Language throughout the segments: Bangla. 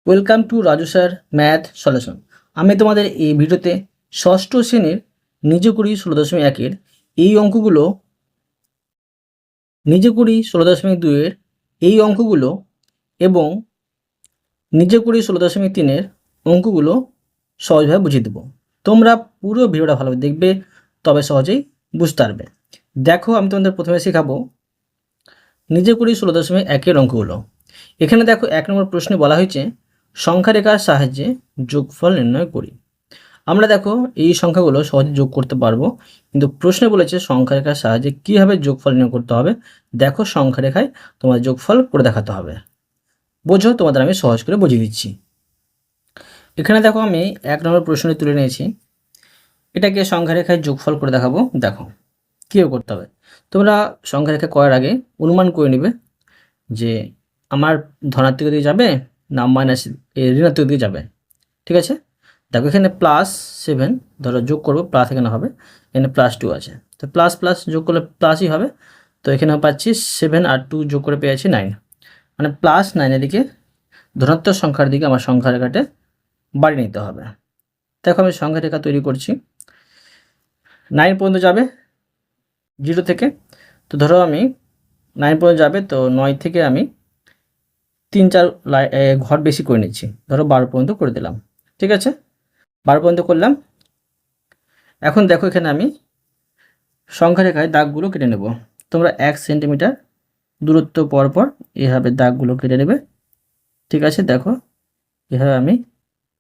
Welcome to Raju sir math solution. আমি তোমাদের এই ভিডিওতে ষষ্ঠ শ্রেণীর নিজ কুড়ি 16.1-এর এই অঙ্কগুলো, নিজ কুড়ি 16.2-এর এই অঙ্কগুলো এবং নিজ কুড়ি 16.3-এর অঙ্কগুলো সহজভাবে বুঝিয়ে দেবো। তোমরা পুরো ভিডিওটা ভালোভাবে দেখবে, তবে সহজেই বুঝতে পারবে। দেখো, আমি তোমাদের প্রথমে শেখাবো নিজ কুড়ি 16.1-এর অঙ্কগুলো। এখানে দেখো, 1 নম্বর প্রশ্নে বলা হয়েছে সংখ্যা রেখার সাহায্যে যোগফল নির্ণয় করি। আমরা দেখো এই সংখ্যাগুলো সহজে যোগ করতে পারবো, কিন্তু প্রশ্নে বলেছে সংখ্যা রেখার সাহায্যে কীভাবে যোগফল নির্ণয় করতে হবে। দেখো, সংখ্যা রেখায় তোমাদের যোগফল করে দেখাতে হবে। বোঝো, তোমাদের আমি সহজ করে বুঝিয়ে দিচ্ছি। এখানে দেখো, আমি 1 নম্বর প্রশ্নে তুলে নিয়েছি, এটাকে সংখ্যা রেখায় যোগফল করে দেখাবো। দেখো কীভাবে করতে হবে। তোমরা সংখ্যা রেখা করার আগে অনুমান করে নেবে যে আমার ধনাত্মক দিকে যাবে না মাইনাস ঋণাত্মক দিকে যাবে। ঠিক আছে, দেখো এখানে +7, ধরো যোগ করবো, প্লাস এখানে হবে, এখানে +2 আছে, তো প্লাস প্লাস যোগ করলে প্লাসই হবে। তো এখানে পাচ্ছি 7 আর 2 যোগ করে পেয়েছি 9, মানে +9 দিকে ধনাত্মক সংখ্যার দিকে আমার সংখ্যা রেখাটা বাড়িয়ে নিতে হবে। দেখো আমি সংখ্যা রেখা তৈরি করছি, 9 পর্যন্ত যাবে 0 থেকে। তো ধরো আমি 9 পর্যন্ত যাবে, তো 9 থেকে আমি 3-4 ঘর বেশি করে নিচ্ছি, ধরো 12 পর্যন্ত করে দিলাম। ঠিক আছে, 12 পর্যন্ত করলাম। এখন দেখো এখানে আমি সংখ্যা রেখায় দাগগুলো কেটে নেব। তোমরা 1 সেন্টিমিটার দূরত্ব পরপর এভাবে দাগগুলো কেটে নেবে। ঠিক আছে, দেখো এভাবে আমি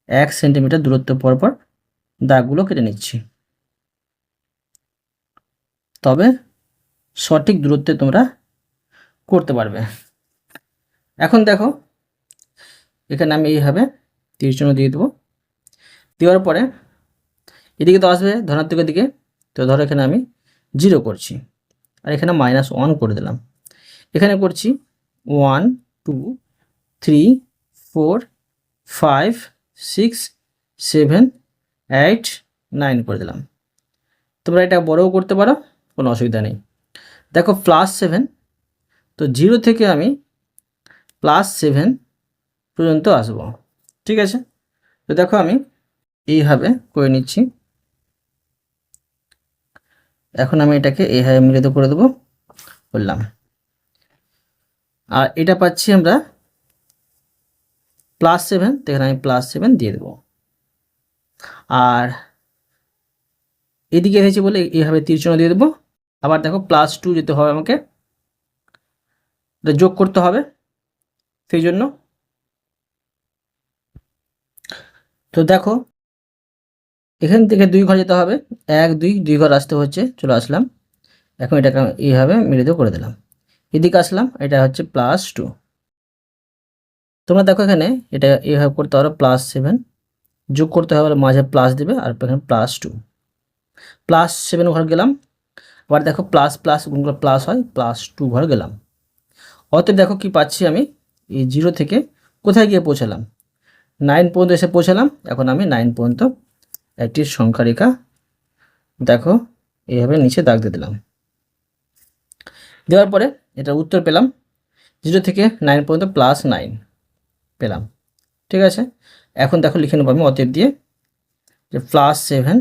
1 সেন্টিমিটার দূরত্ব পরপর দাগগুলো কেটে নিচ্ছি, তবে সঠিক দূরত্বে তোমরা করতে পারবে। এখন দেখো এখানে আমি এইভাবে 30 চিহ্ন দিয়ে দেবো। দেওয়ার পরে এদিকে তো আসবে ধনাত্মকের দিকে, তো ধরো এখানে আমি 0 করছি, আর এখানে -1 করে দিলাম। এখানে করছি 1 2 3 4 5 6 7 8 9 করে দিলাম। তোমরা এটা বড়ও করতে পারো, কোনো অসুবিধা নেই। দেখো +7, তো 0 থেকে আমি +7 পর্যন্ত আসব। ঠিক আছে, তো দেখো আমি এইভাবে করে নিচ্ছি। এখন আমি এটাকে এইভাবে মিলিত করে দেবো, বললাম। আর এটা পাচ্ছি আমরা +7, তো এখানে আমি +7 দিয়ে দেবো। আর এদিকে হয়েছে বলে এইভাবে 30 চিহ্ন দিয়ে দেবো। আবার দেখো +2 যেতে হবে, আমাকে যোগ করতে হবে, সেই জন্য। তো দেখো এখান থেকে 2 ঘর যেতে হবে, 1 2 ঘর আসতে হচ্ছে, চলে আসলাম। এখন এটাকে এইভাবে মিলিত করে দিলাম। এদিকে আসলাম, এটা হচ্ছে +2। তোমরা দেখো এখানে এটা এইভাবে করতে পারো, +7 যোগ করতে হবে, মাঝে প্লাস দেবে, আর এখানে +2, +7 ঘর গেলাম। আবার দেখো প্লাস প্লাস গুণগুলো প্লাস হয়, +2 ঘর গেলাম। অতএব দেখো কি পাচ্ছি আমি, এই 0 থেকে কোথায় গিয়ে পৌঁছালাম, 9 পর্যন্ত এসে পৌঁছালাম। এখন আমি 9 পর্যন্ত একটি সংখ্যা রেখা দেখো এইভাবে নিচে দাগ দিয়ে দিলাম। দেওয়ার পরে এটা উত্তর পেলাম, 0 থেকে 9 পর্যন্ত +9 পেলাম। ঠিক আছে, এখন দেখো লিখে নেবো আমি অতএব দিয়ে, যে +7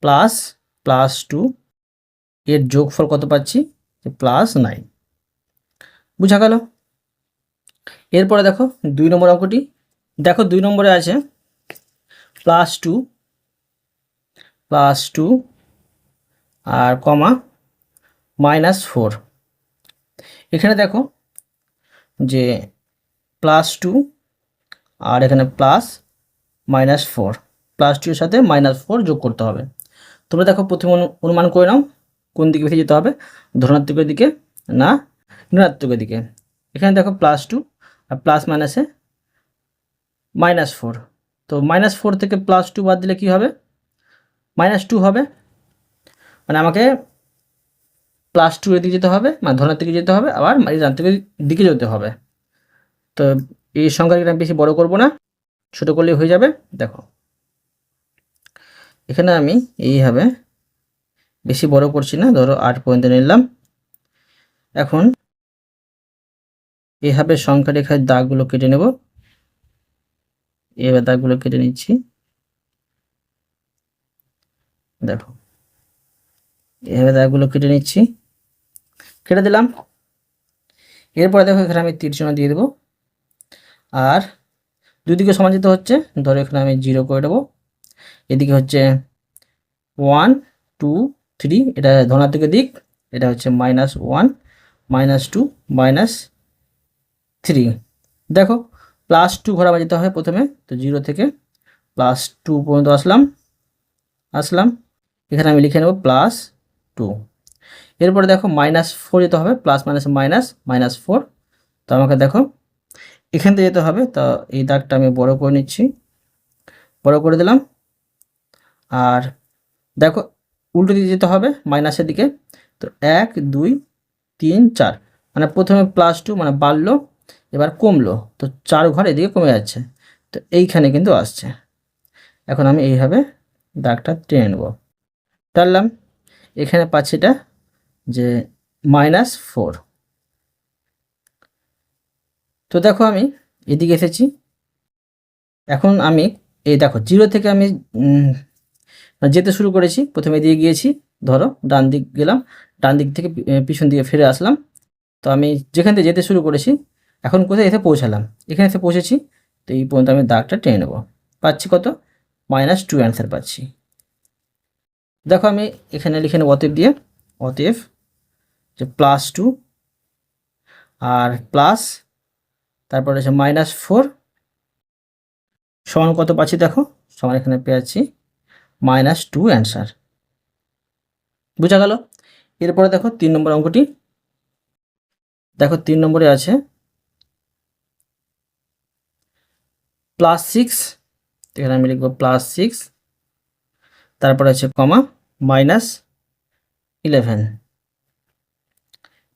+2 এর যোগফল কত পাচ্ছি, যে +9। বুঝা গেল। এরপরে দেখো 2 নম্বর অঙ্কটি। দেখো 2 নম্বরে আছে +2 আর কমা -4। এখানে দেখো যে +2 আর এখানে +-4, +2 এর সাথে -4 যোগ করতে হবে। তোমরা দেখো প্রথমে অনুমান করে নাও কোন দিকে বেশি যেতে হবে, ধনাত্মকের দিকে না ঋণাত্মকের দিকে। এখানে দেখো +2 আর প্লাস মাইনাসে -4, তো -4 থেকে +2 বাদ দিলে কি হবে, -2 হবে। মানে আমাকে +2 এর দিকে যেতে হবে, মানে ধনাত্মক দিকে যেতে হবে, আবার ঋণাত্মকের দিকে যেতে হবে। তো এই সংখ্যাটা আমি বেশি বড় করব না, ছোট করলেই হয়ে যাবে। দেখো এখানে আমি এইভাবে বেশি বড় করছি না, ধরো 8 পর্যন্ত নিলাম। এখন এইভাবে সংখ্যা রেখায় দাগগুলো কেটে নেব, এবার দাগগুলো কেটে নিচ্ছি। দেখো এভাবে দাগগুলো কেটে নিচ্ছি, কেটে দিলাম। এরপরে দেখো এখানে আমি তীর চিহ্ন দিয়ে দেবো, আর দুদিকে সমান যেতে হচ্ছে, ধরো এখানে আমি 0 করে দেবো। এদিকে হচ্ছে 1 2 3, এটা ধনাত্মক দিক, এটা হচ্ছে -1 -2 -3। দেখো +2 ঘর আবার যেতে হবে প্রথমে, তো 0 থেকে +2 পর্যন্ত আসলাম। এখানে আমি লিখে নেব +2। এরপরে দেখো -4 যেতে হবে, প্লাস মাইনাস -4। তো আমাকে দেখো এখান থেকে যেতে হবে, তো এই দাগটা আমি বড় করে নিচ্ছি, বড় করে দিলাম। আর দেখো উল্টো দিকে যেতে হবে, মাইনাসের দিকে। তো 1 2 3 4, মানে প্রথমে +2 মানে বাড়লো, এবার কমলো, তো 4 ঘর এদিকে কমে যাচ্ছে, তো এইখানে কিন্তু আসছে। এখন আমি এইভাবে দাগটা টেনে নেব, টানলাম। এখানে পাচ্ছি এটা যে -4। তো দেখো আমি এদিকে এসেছি। এখন আমি এই দেখো 0 থেকে আমি যেতে শুরু করেছি, প্রথমে এদিকে গিয়েছি, ধরো ডান দিক গেলাম, ডান দিক থেকে পিছন দিকে ফিরে আসলাম। তো আমি যেখান থেকে যেতে শুরু করেছি, এখন কোথায় এসে পৌঁছালাম, এখানে এসে পৌঁছেছি। তো এই পর্যন্ত আমি দাগটা টেনে নেব, পাচ্ছি কত -2 অ্যান্সার পাচ্ছি। দেখো আমি এখানে লিখে নেব অতএব দিয়ে, অতএব যে +2 আর প্লাস, তারপরে হচ্ছে -4 সমান কত পাচ্ছি, দেখো সমান এখানে পেয়েছি -2 অ্যান্সার। বুঝা গেল? এরপরে দেখো 3 নম্বর অঙ্কটি। দেখো 3 নম্বরে আছে +6, এখানে আমি লিখবো +6, তারপরে আছে কমা -11।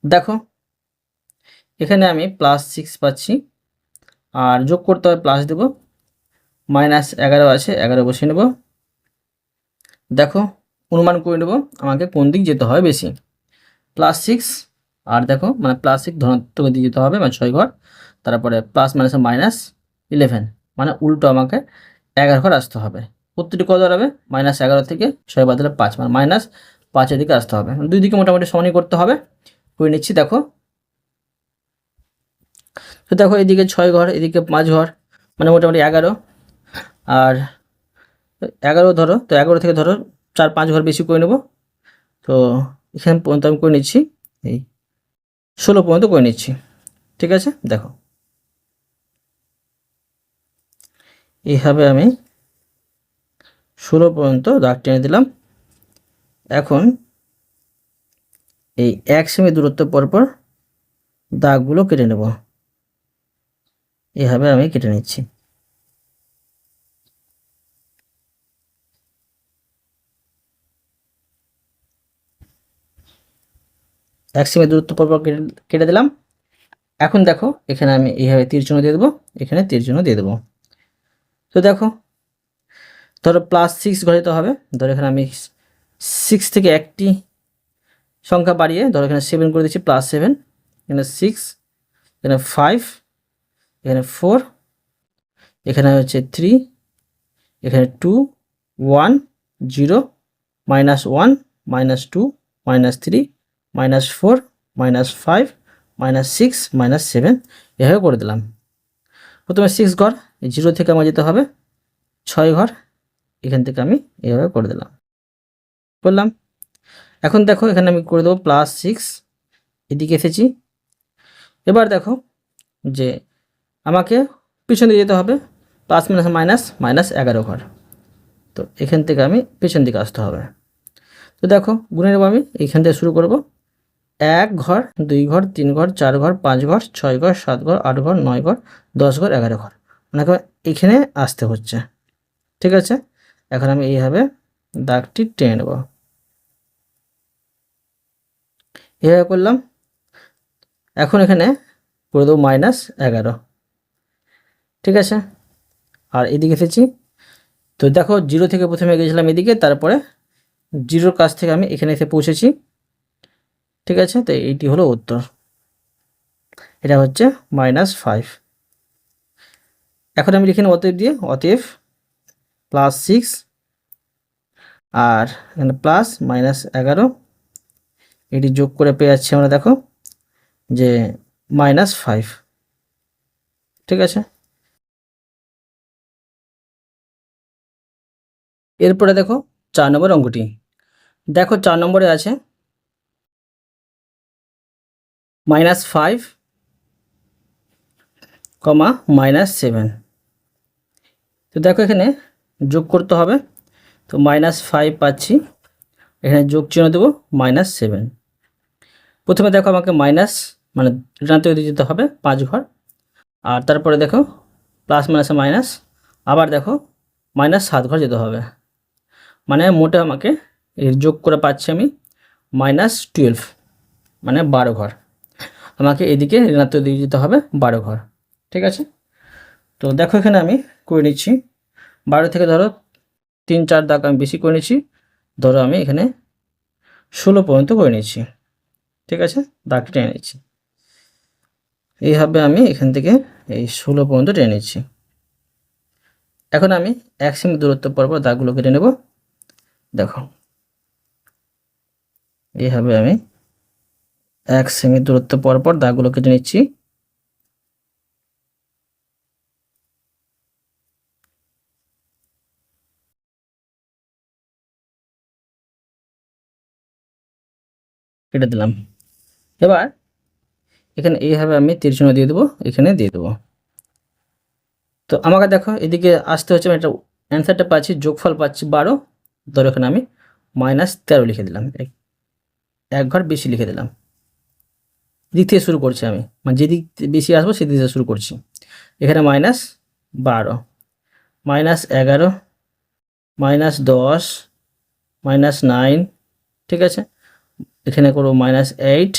দেখো এখানে আমি +6 পাচ্ছি, আর যোগ করতে হবে প্লাস দেব, -11 আছে, 11 বসিয়ে নেব। দেখো অনুমান করে নেব আমাকে কোন দিক যেতে হবে বেশি, +6, আর দেখো মানে +6 ধনাত্মক দিকে যেতে হবে, মানে 6 ঘর, তারপরে প্লাস মাইনাসে -11, মানে উল্টো আমাকে 11 ঘর আসতে হবে। প্রত্যেকটি কত দাঁড়াবে, -11 থেকে 6 বাদ দিলে 5, মানে -5 এর দিকে আসতে হবে, দুই দিকে মোটামুটি সমানই করতে হবে। করে নিচ্ছি। দেখো তো দেখো এদিকে 6 ঘর, এদিকে 5 ঘর, মানে মোটামুটি 11। আর 11 ধরো, তো 11 থেকে ধরো 4 5 ঘর বেশি করে নেব। তো এখানে পর্যন্ত আমি করে নিচ্ছি, এই 16 পর্যন্ত করে নিচ্ছি। ঠিক আছে, দেখো এইভাবে আমি 16 পর্যন্ত দাগ টেনে দিলাম। এখন এই 1 সেমি দূরত্ব পরপর দাগগুলো কেটে নেব, এইভাবে আমি কেটে নিচ্ছি। এক সেমি দূরত্ব পরপর কেটে দিলাম। এখন দেখো এখানে আমি এইভাবে তীর চিহ্ন দিয়ে দেবো, এখানে তীর চিহ্ন দিয়ে দেবো। তো দেখো ধরো +6 ঘর যেতে হবে, ধরো এখানে আমি 6 থেকে একটি সংখ্যা বাড়িয়ে ধরো এখানে 7 করে দিচ্ছি, +7, এখানে 6, এখানে 5, এখানে 4, এখানে হচ্ছে 3, এখানে 2 1 0, -1 -2 -3 -4 -5 -6 -7, এভাবে করে দিলাম। প্রথমে 6 ঘর, 0 থেকে আমার যেতে হবে 6 ঘর, এখান থেকে আমি এভাবে করে দিলাম, করলাম। এখন দেখো এখানে আমি করে দেবো +6, এদিকে এসেছি। এবার দেখো যে আমাকে পিছন দিকে যেতে হবে, প্লাস মাইনাস -11 ঘর, তো এখান থেকে আমি পেছন দিকে আসতে হবে। তো দেখো গুনে নেব, আমি এইখান থেকে শুরু করব, 1 ঘর 2 ঘর 3 ঘর 4 ঘর 5 ঘর 6 ঘর 7 ঘর 8 ঘর 9 ঘর 10 ঘর 11 ঘর, মানে এখানে আসতে হচ্ছে। ঠিক আছে, এখন আমি এইভাবে দাগটি টেনে নেব, এইভাবে করলাম। এখন এখানে করে দেবো -11। ঠিক আছে, আর এদিকে এসেছি। তো দেখো 0 থেকে প্রথমে গেছিলাম এদিকে, তারপরে 0 কাছ থেকে আমি এখানে এসে পৌঁছেছি। ঠিক আছে, তো এইটি হলো উত্তর, এটা হচ্ছে -5। এখন আমি লিখে নেব অতএব দিয়ে, অতএব +6 আর এখানে +-11, এটি যোগ করে পেয়ে যাচ্ছি আমরা, দেখো যে -5, ঠিক আছে। এরপরে দেখো 4 নম্বর অঙ্কটি, দেখো 4 নম্বরে আছে -5, -7। তো দেখো এখানে যোগ করতে হবে, তো -5 পাচ্ছি, এখানে যোগ চিহ্ন দেবো -7। প্রথমে দেখো আমাকে মাইনাস মানে ঋণাত্মক দিকে যেতে হবে 5 ঘর, আর তারপরে দেখো প্লাস মাইনাসে মাইনাস, আবার দেখো -7 ঘর যেতে হবে, মানে মোটে আমাকে এর যোগ করে পাচ্ছি আমি -12, মানে 12 ঘর। আমাকে এদিকে ঋণাত্মক দিকে যেতে হবে 12 ঘর, ঠিক আছে। তো দেখো এখানে আমি করে নিচ্ছি, 12 থেকে ধরো 3-4 দাগ আমি বেশি করে নিচ্ছি, ধরো আমি এখানে 16 পর্যন্ত করে নিচ্ছি, ঠিক আছে। দাগটি টেনে নিচ্ছি, এইভাবে আমি এখান থেকে এই 16 পর্যন্ত টেনে নিচ্ছি। এখন আমি 1 সেমি দূরত্ব পরপর দাগগুলো কেটে নেব, দেখো এইভাবে আমি 1 সেমি দূরত্ব পরপর দাগগুলো কেটে নিচ্ছি। কেটে দিলাম। এবার এখানে এইভাবে আমি তীরচিহ্ন দিয়ে দেবো, এখানে দিয়ে দেবো। তো আমাকে দেখো এদিকে আসতে হচ্ছে, আমি একটা অ্যান্সারটা পাচ্ছি, যোগফল পাচ্ছি 12, ধরো এখানে আমি -13 লিখে দিলাম, এক ঘর বেশি লিখে দিলাম। দিক থেকে শুরু করছি আমি, মানে যেদিক বেশি আসবো সেদিক থেকে শুরু করছি। এখানে -12, -11, -10, -9, ঠিক আছে। এখানে করবো -8,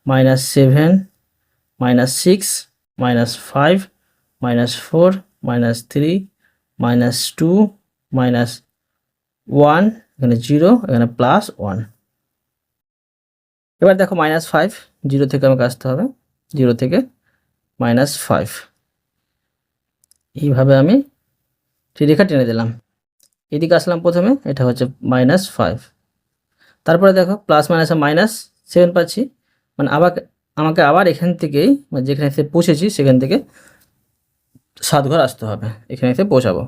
-7, -6, -5, -4, -3, -2, -1, এখানে 0, এখানে +1। এবার দেখো -5, 0 থেকে আমাকে আসতে হবে, 0 থেকে -5, এইভাবে আমি রেখা টেনে দিলাম। এদিকে আসলাম প্রথমে, এটা হচ্ছে -5, তারপরে দেখো প্লাস মাইনাসে -7 পাচ্ছি, মানে আমাকে আবার এখান থেকেই, মানে যেখানে এসে পৌঁছেছি সেখান থেকে 7 ঘর আসতে হবে, এখানে এসে পৌঁছাবো,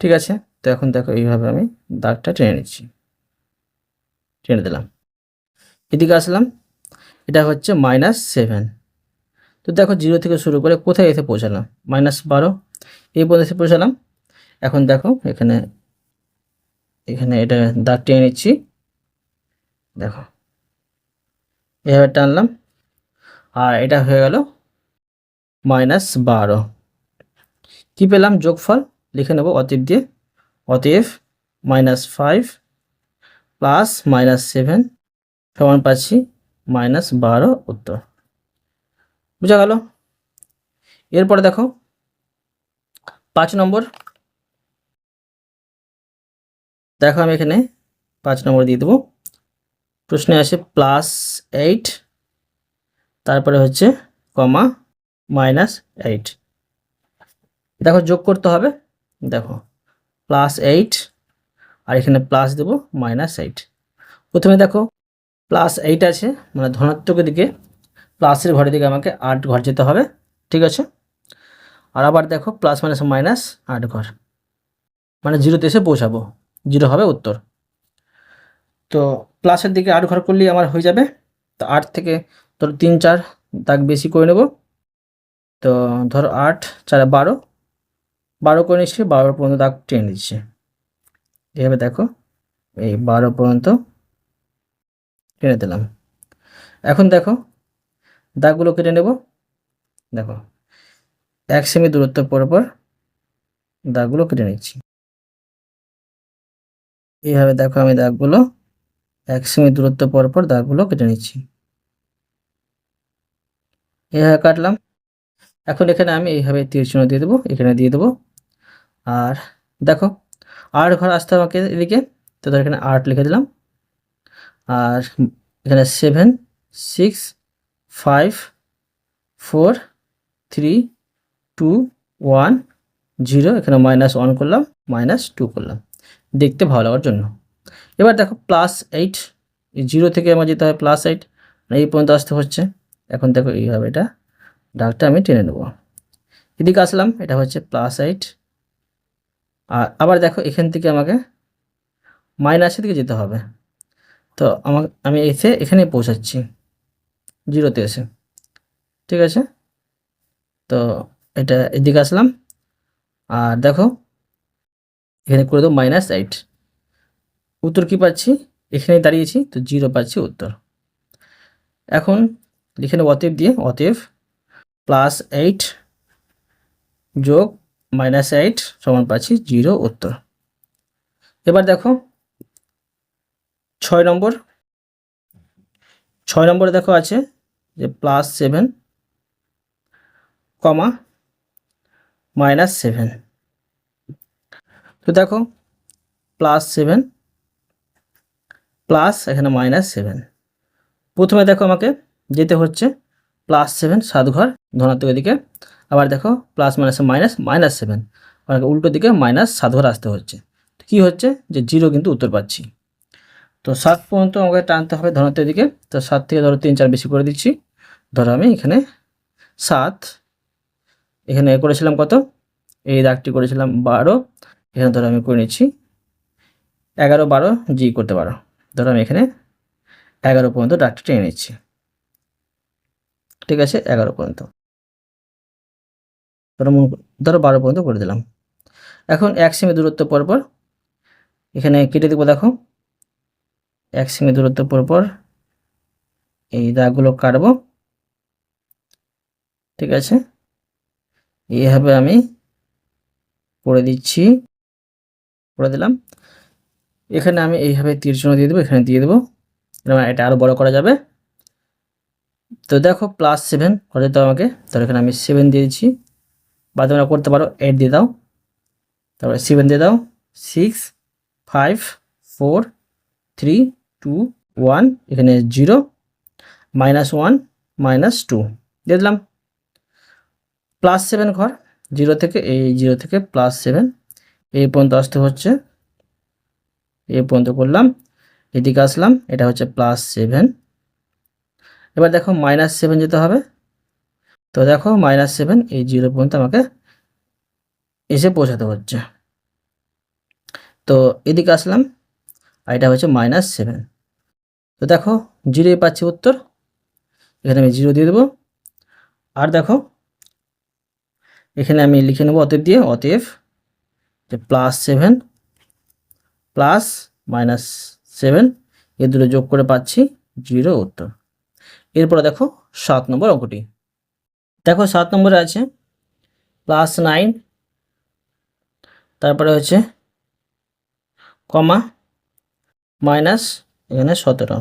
ঠিক আছে। তো এখন দেখো এইভাবে আমি দাগটা টেনে নিচ্ছি, টেনে দিলাম। এদিকে আসলাম, এটা হচ্ছে -7। তো দেখো 0 থেকে শুরু করে কোথায় এসে পৌঁছালাম, -12, এই পর্যন্ত এসে পৌঁছালাম। এখন দেখো এখানে এখানে এটা দাগ টেনে নিচ্ছি, দেখো এভাবে টানলাম, আর এটা হয়ে গেল -12। কি পেলাম, যোগফল লিখে নেব অতএব দিয়ে, অতএব -5 প্লাস -7 সমান পাচ্ছি -12 উত্তর। বুঝা গেল। এরপরে দেখো 5 নম্বর, দেখো আমি এখানে 5 নম্বর দিয়ে দেবো। প্রশ্নে আসে +8, তারপরে হচ্ছে -8, দেখো যোগ করতে হবে, দেখো +8 আর এখানে প্লাস দেবো -8। প্রথমে দেখো +8 আছে, মানে ধনাত্মকের দিকে, প্লাসের ঘরের দিকে আমাকে 8 ঘর যেতে হবে, ঠিক আছে। আর আবার দেখো প্লাস মাইনাসে -8 ঘর, মানে 0তে এসে পৌঁছাবো, 0 হবে উত্তর। তো প্লাসের দিকে 8 ঘর করলেই আমার হয়ে যাবে। তো 8 থেকে ধরো 3-4 দাগ বেশি করে নেব, তো ধরো 8 4 12, 12 করে নিচ্ছি, 12 পর্যন্ত দাগ টেনে দিচ্ছি, এভাবে দেখো এই 12 পর্যন্ত টেনে দিলাম। এখন দেখো দাগগুলো কেটে নেব, দেখো 1 সেমি দূরত্ব পরপর দাগগুলো কেটে নিচ্ছি, এইভাবে দেখো আমি দাগগুলো 1 সেমি দূরত্ব পরপর দাগগুলো কেটে নিচ্ছি, এইভাবে কাটলাম। এখন এখানে আমি এইভাবে তীর চিহ্ন দিয়ে দেবো, এখানে দিয়ে দেবো। আর দেখো 8 ঘর আসতে আমাকে এদিকে, তো ধর এখানে 8 লিখে দিলাম। আর এখানে 7 6 5 4 3 2 1 0, এখানে -1 করলাম, -2 করলাম দেখতে ভালো লাগার জন্য। এবার দেখো +8, এই 0 থেকে আমার যেতে হয় +8, এই পর্যন্ত আসতে হচ্ছে। এখন দেখো এইভাবে এটা দাগটা আমি টেনে নেব। এদিকে আসলাম, এটা হচ্ছে +8, আর আবার দেখো এখান থেকে আমাকে মাইনাসের দিকে যেতে হবে। তো আমি এখানে পৌঁছাচ্ছি 0-তে এসে, ঠিক আছে। তো এটা এদিকে আসলাম, আর দেখো এখানে করে দেবো -8। উত্তর কি পাচ্ছি? এখানে দাঁড়িয়েছি, তো 0 পাচ্ছি উত্তর। এখন লিখে নেব অতএব দিয়ে, অতএব +8 যোগ -8 সমান পাচ্ছি 0 উত্তর। এবার দেখো 6 নম্বর, 6 নম্বরে দেখো আছে যে +7, -7। তো দেখো +7 প্লাস এখানে -7, প্রথমে দেখো আমাকে যেতে হচ্ছে +7 7 ঘর ধনাত্মক দিকে, আবার দেখো প্লাস মাইনাসে -7, আমাকে উল্টো দিকে -7 ঘর আসতে হচ্ছে। তো কী হচ্ছে যে 0 কিন্তু উত্তর পাচ্ছি। তো 7 পর্যন্ত আমাকে টানতে হবে ধনাত্মক দিকে। তো 7 থেকে ধরো 3 4 বেশি করে দিচ্ছি। ধরো আমি এখানে 7, এখানে করেছিলাম কত, এই দাগটি করেছিলাম 12, এখানে ধরো আমি করে নিচ্ছি 11 12 জি করতে পারো। ধরো আমি এখানে 11 পর্যন্ত দাগটি টেনে নিচ্ছি, ঠিক আছে। 11 পর্যন্ত ধরো 12 পর্যন্ত করে দিলাম। এখন 1 সেমি দূরত্ব পরপর এখানে কেটে দেবো। দেখো 1 সেমি দূরত্ব পরপর এই দাগগুলো কাটবো, ঠিক আছে। এইভাবে আমি করে দিচ্ছি, করে দিলাম। এখানে আমি এইভাবে তীর চিহ্ন দিয়ে দেবো, এখানে দিয়ে দেবো, এটা আরও বড় করা যাবে। তো দেখো +7 করে দিতে হবে আমাকে, তাহলে এখানে আমি 7 দিয়ে দিচ্ছি, বা তোমরা করতে পারো 8 দিয়ে দাও, তারপরে 7 দিয়ে দাও, 6 5 4 3 2 1, এখানে 0 -1 -2 দিয়ে দিলাম। +7 ঘর 0 থেকে, এই 0 থেকে +7 এই পর্যন্ত আসতে হচ্ছে, এই পর্যন্ত করলাম। এদিকে আসলাম, এটা হচ্ছে +7। এবার দেখো -7 যেতে হবে। তো দেখো -7 এই 0 পর্যন্ত আমাকে এসে পৌঁছাতে হচ্ছে। তো এদিকে আসলাম, আর এটা হচ্ছে -7। তো দেখো 0 পাচ্ছি উত্তর, এখানে আমি 0 দিয়ে দেবো। আর দেখো এখানে আমি লিখে নেব অতএব দিয়ে, অতএব যে +7 প্লাস -7 এই দুটো যোগ করে পাচ্ছি 0 উত্তর। এরপরে দেখো 7 নম্বর অঙ্কটি। দেখো 7 নম্বরে আছে +9, তারপরে হচ্ছে কমা মাইনাস এখানে 17।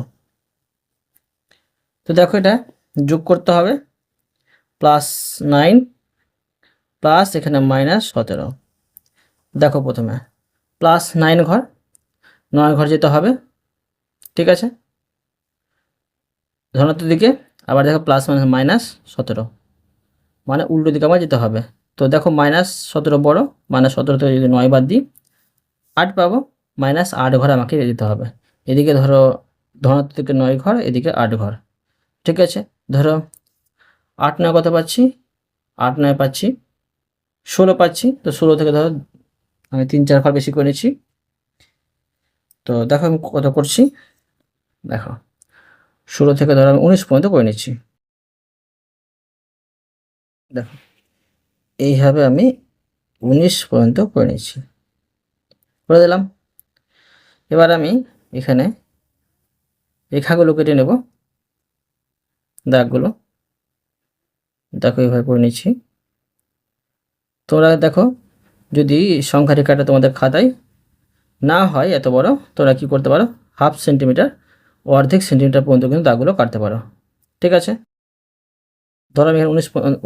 তো দেখো এটা যোগ করতে হবে, +9 প্লাস এখানে -17। দেখো প্রথমে +9 ঘর 9 ঘর যেতে হবে, ঠিক আছে, ধনাত্মক দিকে। আবার দেখো +-17 মানে উল্টো দিকে আমার যেতে হবে। তো দেখো -17 বড়, -17 থেকে যদি 9 বাদ দিই 8 পাবো, -8 ঘর আমাকে যেতে হবে। এদিকে ধরো ধনাত্মক দিকে 9 ঘর, এদিকে 8 ঘর, ঠিক আছে। ধরো 8 9 কত পাচ্ছি, 8 9 পাচ্ছি 16 পাচ্ছি। তো 16 থেকে ধরো আমি 3 4 ঘর বেশি করে নিচ্ছি। তো দেখো আমি কত করছি, দেখো 16 থেকে ধরো আমি 19 পর্যন্ত করে নিচ্ছি। দেখো এইভাবে আমি 19 পর্যন্ত করে নিচ্ছি, করে দিলাম। এবার আমি এখানে রেখাগুলো কেটে নেব, দাগগুলো দেখো এইভাবে করে নিচ্ছি। তোমরা দেখো যদি সংখ্যা রেখাটা তোমাদের খাতায় না হয় এত বড়, তোমরা কি করতে পারো, 1/2 সেন্টিমিটার অর্ধেক সেন্টিমিটার পর্যন্ত কিন্তু দাগগুলো কাটতে পারো, ঠিক আছে। ধরো আমি এখানে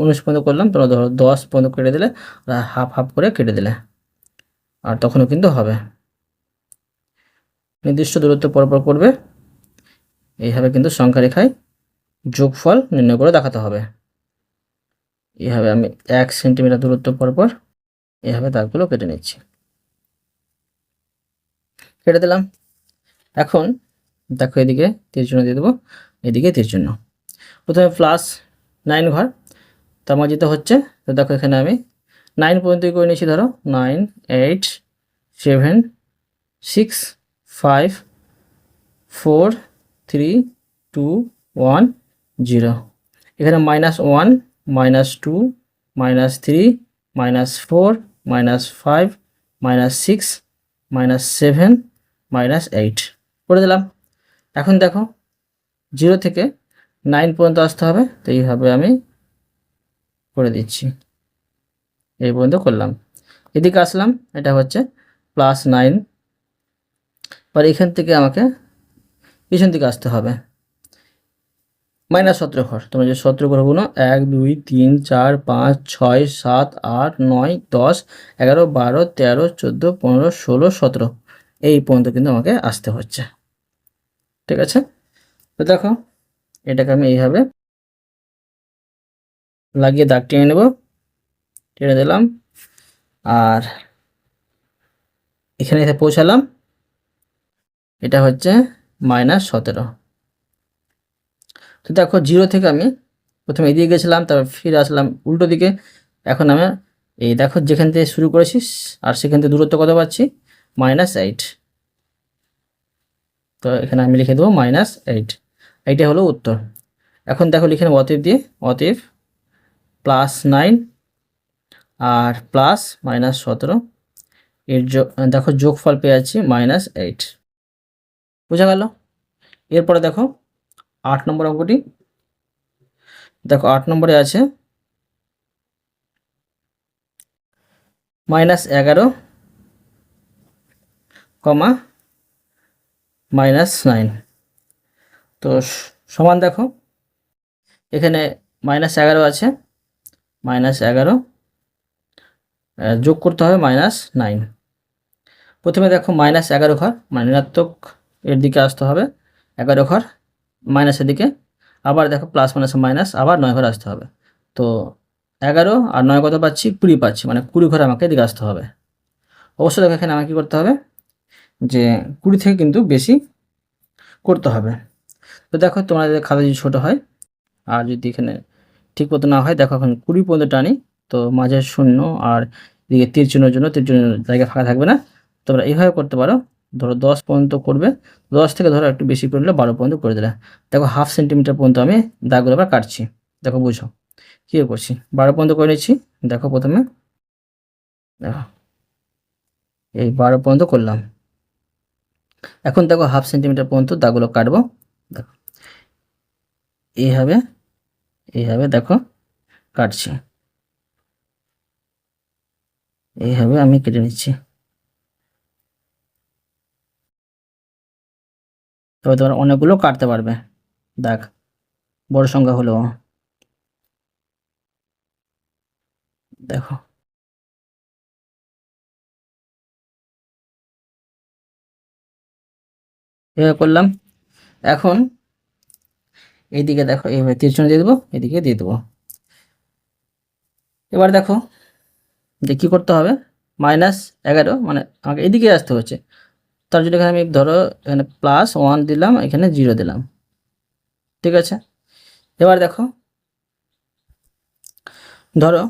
19 পর্যন্ত করলাম, তোমরা ধরো 10 পর্যন্ত কেটে দিলে, হাফ হাফ করে কেটে দিলে, আর তখনও কিন্তু হবে। নির্দিষ্ট দূরত্ব পরপর করবে, এইভাবে কিন্তু সংখ্যা রেখায় যোগফল নির্ণয় করে দেখাতে হবে। এইভাবে আমি 1 সেন্টিমিটার দূরত্ব পরপর এইভাবে দাগগুলো কেটে নিচ্ছি। কেটে দিলাম। এখন দেখো এদিকে তীরচিহ্ন দিয়ে দেবো, এদিকে তীরচিহ্ন। প্রথমে +9 ঘর, তার মাঝে যেতে হচ্ছে। তো দেখো এখানে আমি 9 পর্যন্ত করে নিয়েছি। ধরো 9 8 7 6 5 4 3 2 1 0। এখানে -1 -2 -3 -4 -5 -6 -7 -8 করে দিলাম। এখন দেখো 0 থেকে 9 পর্যন্ত আসতে হবে, তো এইভাবে আমি করে দিচ্ছি। এই পর্যন্ত করলাম। এদিকে আসলাম, এটা হচ্ছে +9। পর এখান থেকে আমাকে পিছন দিকে আসতে হবে, -17 ঘর। তোমরা যে 17 ঘরগুলো 1 2 3 4 5 6 7 8 9 10 11 12 13 14 15 16 17 এই পর্যন্ত কিন্তু আমাকে আসতে হচ্ছে। ঠিক আছে, তো দেখো এটাকে আমি এইভাবে লাগিয়ে দাগ টেনে নেব। টেনে দিলাম আর এখানে এসে পৌঁছালাম। এটা হচ্ছে -17। তো দেখো 0 থেকে আমি প্রথমে এদিকে গেছিলাম, তারপর ফিরে আসলাম উল্টো দিকে। এখন আমি এই দেখো যেখান থেকে শুরু করেছিস আর সেখান থেকে দূরত্ব কত পাচ্ছি, -8। তো এখানে আমি লিখে দেবো -8। এইটা হলো উত্তর। এখন দেখো লিখে নেব অতএব দিয়ে, অতএব +9 আর +17 এর দেখো যোগফল পেয়ে যাচ্ছি -8। বোঝা গেল? এরপরে দেখো 8 নম্বর অঙ্কটি। দেখো 8 নম্বরে আছে -11, -9। তো সমান দেখো এখানে -11 আছে, -11 যোগ করতে হবে -9। প্রথমে দেখো -11 ঘর, মানে ঋণাত্মক এর দিকে আসতে হবে 11 ঘর, মাইনাসের দিকে। আবার দেখো প্লাস মাইনাসে মাইনাস, আবার 9 ঘর আসতে হবে। তো 11 আর 9 কত পাচ্ছি, 20 পাচ্ছি, মানে 20 ঘর আমাকে এদিকে আসতে হবে। অবশ্যই দেখো এখানে আমাকে কী করতে হবে, যে 20 থেকে কিন্তু বেশি করতে হবে। তো দেখো তোমাদের খাতা যদি ছোটো হয় আর যদি এখানে ঠিক মতো না হয়, দেখো এখন 20 পর্যন্ত টানি, তো মাঝে শূন্য আর এদিকে তীর চিহ্নের জন্য তীর চিহ্নের জায়গা ফাঁকা থাকবে না। তোমরা এইভাবে করতে পারো। ধরো 10 পর্যন্ত করবে, 10 থেকে ধরো একটু বেশি করে নিলে 12 পর্যন্ত করে দিলে। দেখো 1/2 সেন্টিমিটার পর্যন্ত আমি দাগগুলো আবার কাটছি। দেখো বুঝো কীভাবে করছি। 12 পর্যন্ত করে নিচ্ছি। দেখো প্রথমে দেখো এই 12 পর্যন্ত করলাম। এখন দেখো 1/2 সেন্টিমিটার পর্যন্ত দাগগুলো কাটবো। দেখো এইভাবে এইভাবে দেখো কাটছি, এইভাবে আমি কেটে নিচ্ছি। তবে তোমরা অনেকগুলো কাটতে পারবে দাগ, বড় সংখ্যা হলেও। দেখো এভাবে করলাম। এখন এইদিকে দেখো এইভাবে তীরচিহ্ন দিয়ে দেবো, এদিকে দিয়ে দেবো। এবার দেখো যে কী করতে হবে, -11 মানে আমাকে এদিকে আসতে হচ্ছে। তার জন্য এখানে আমি ধরো এখানে +1 দিলাম, এখানে 0 দিলাম। ঠিক আছে, এবার দেখো ধরো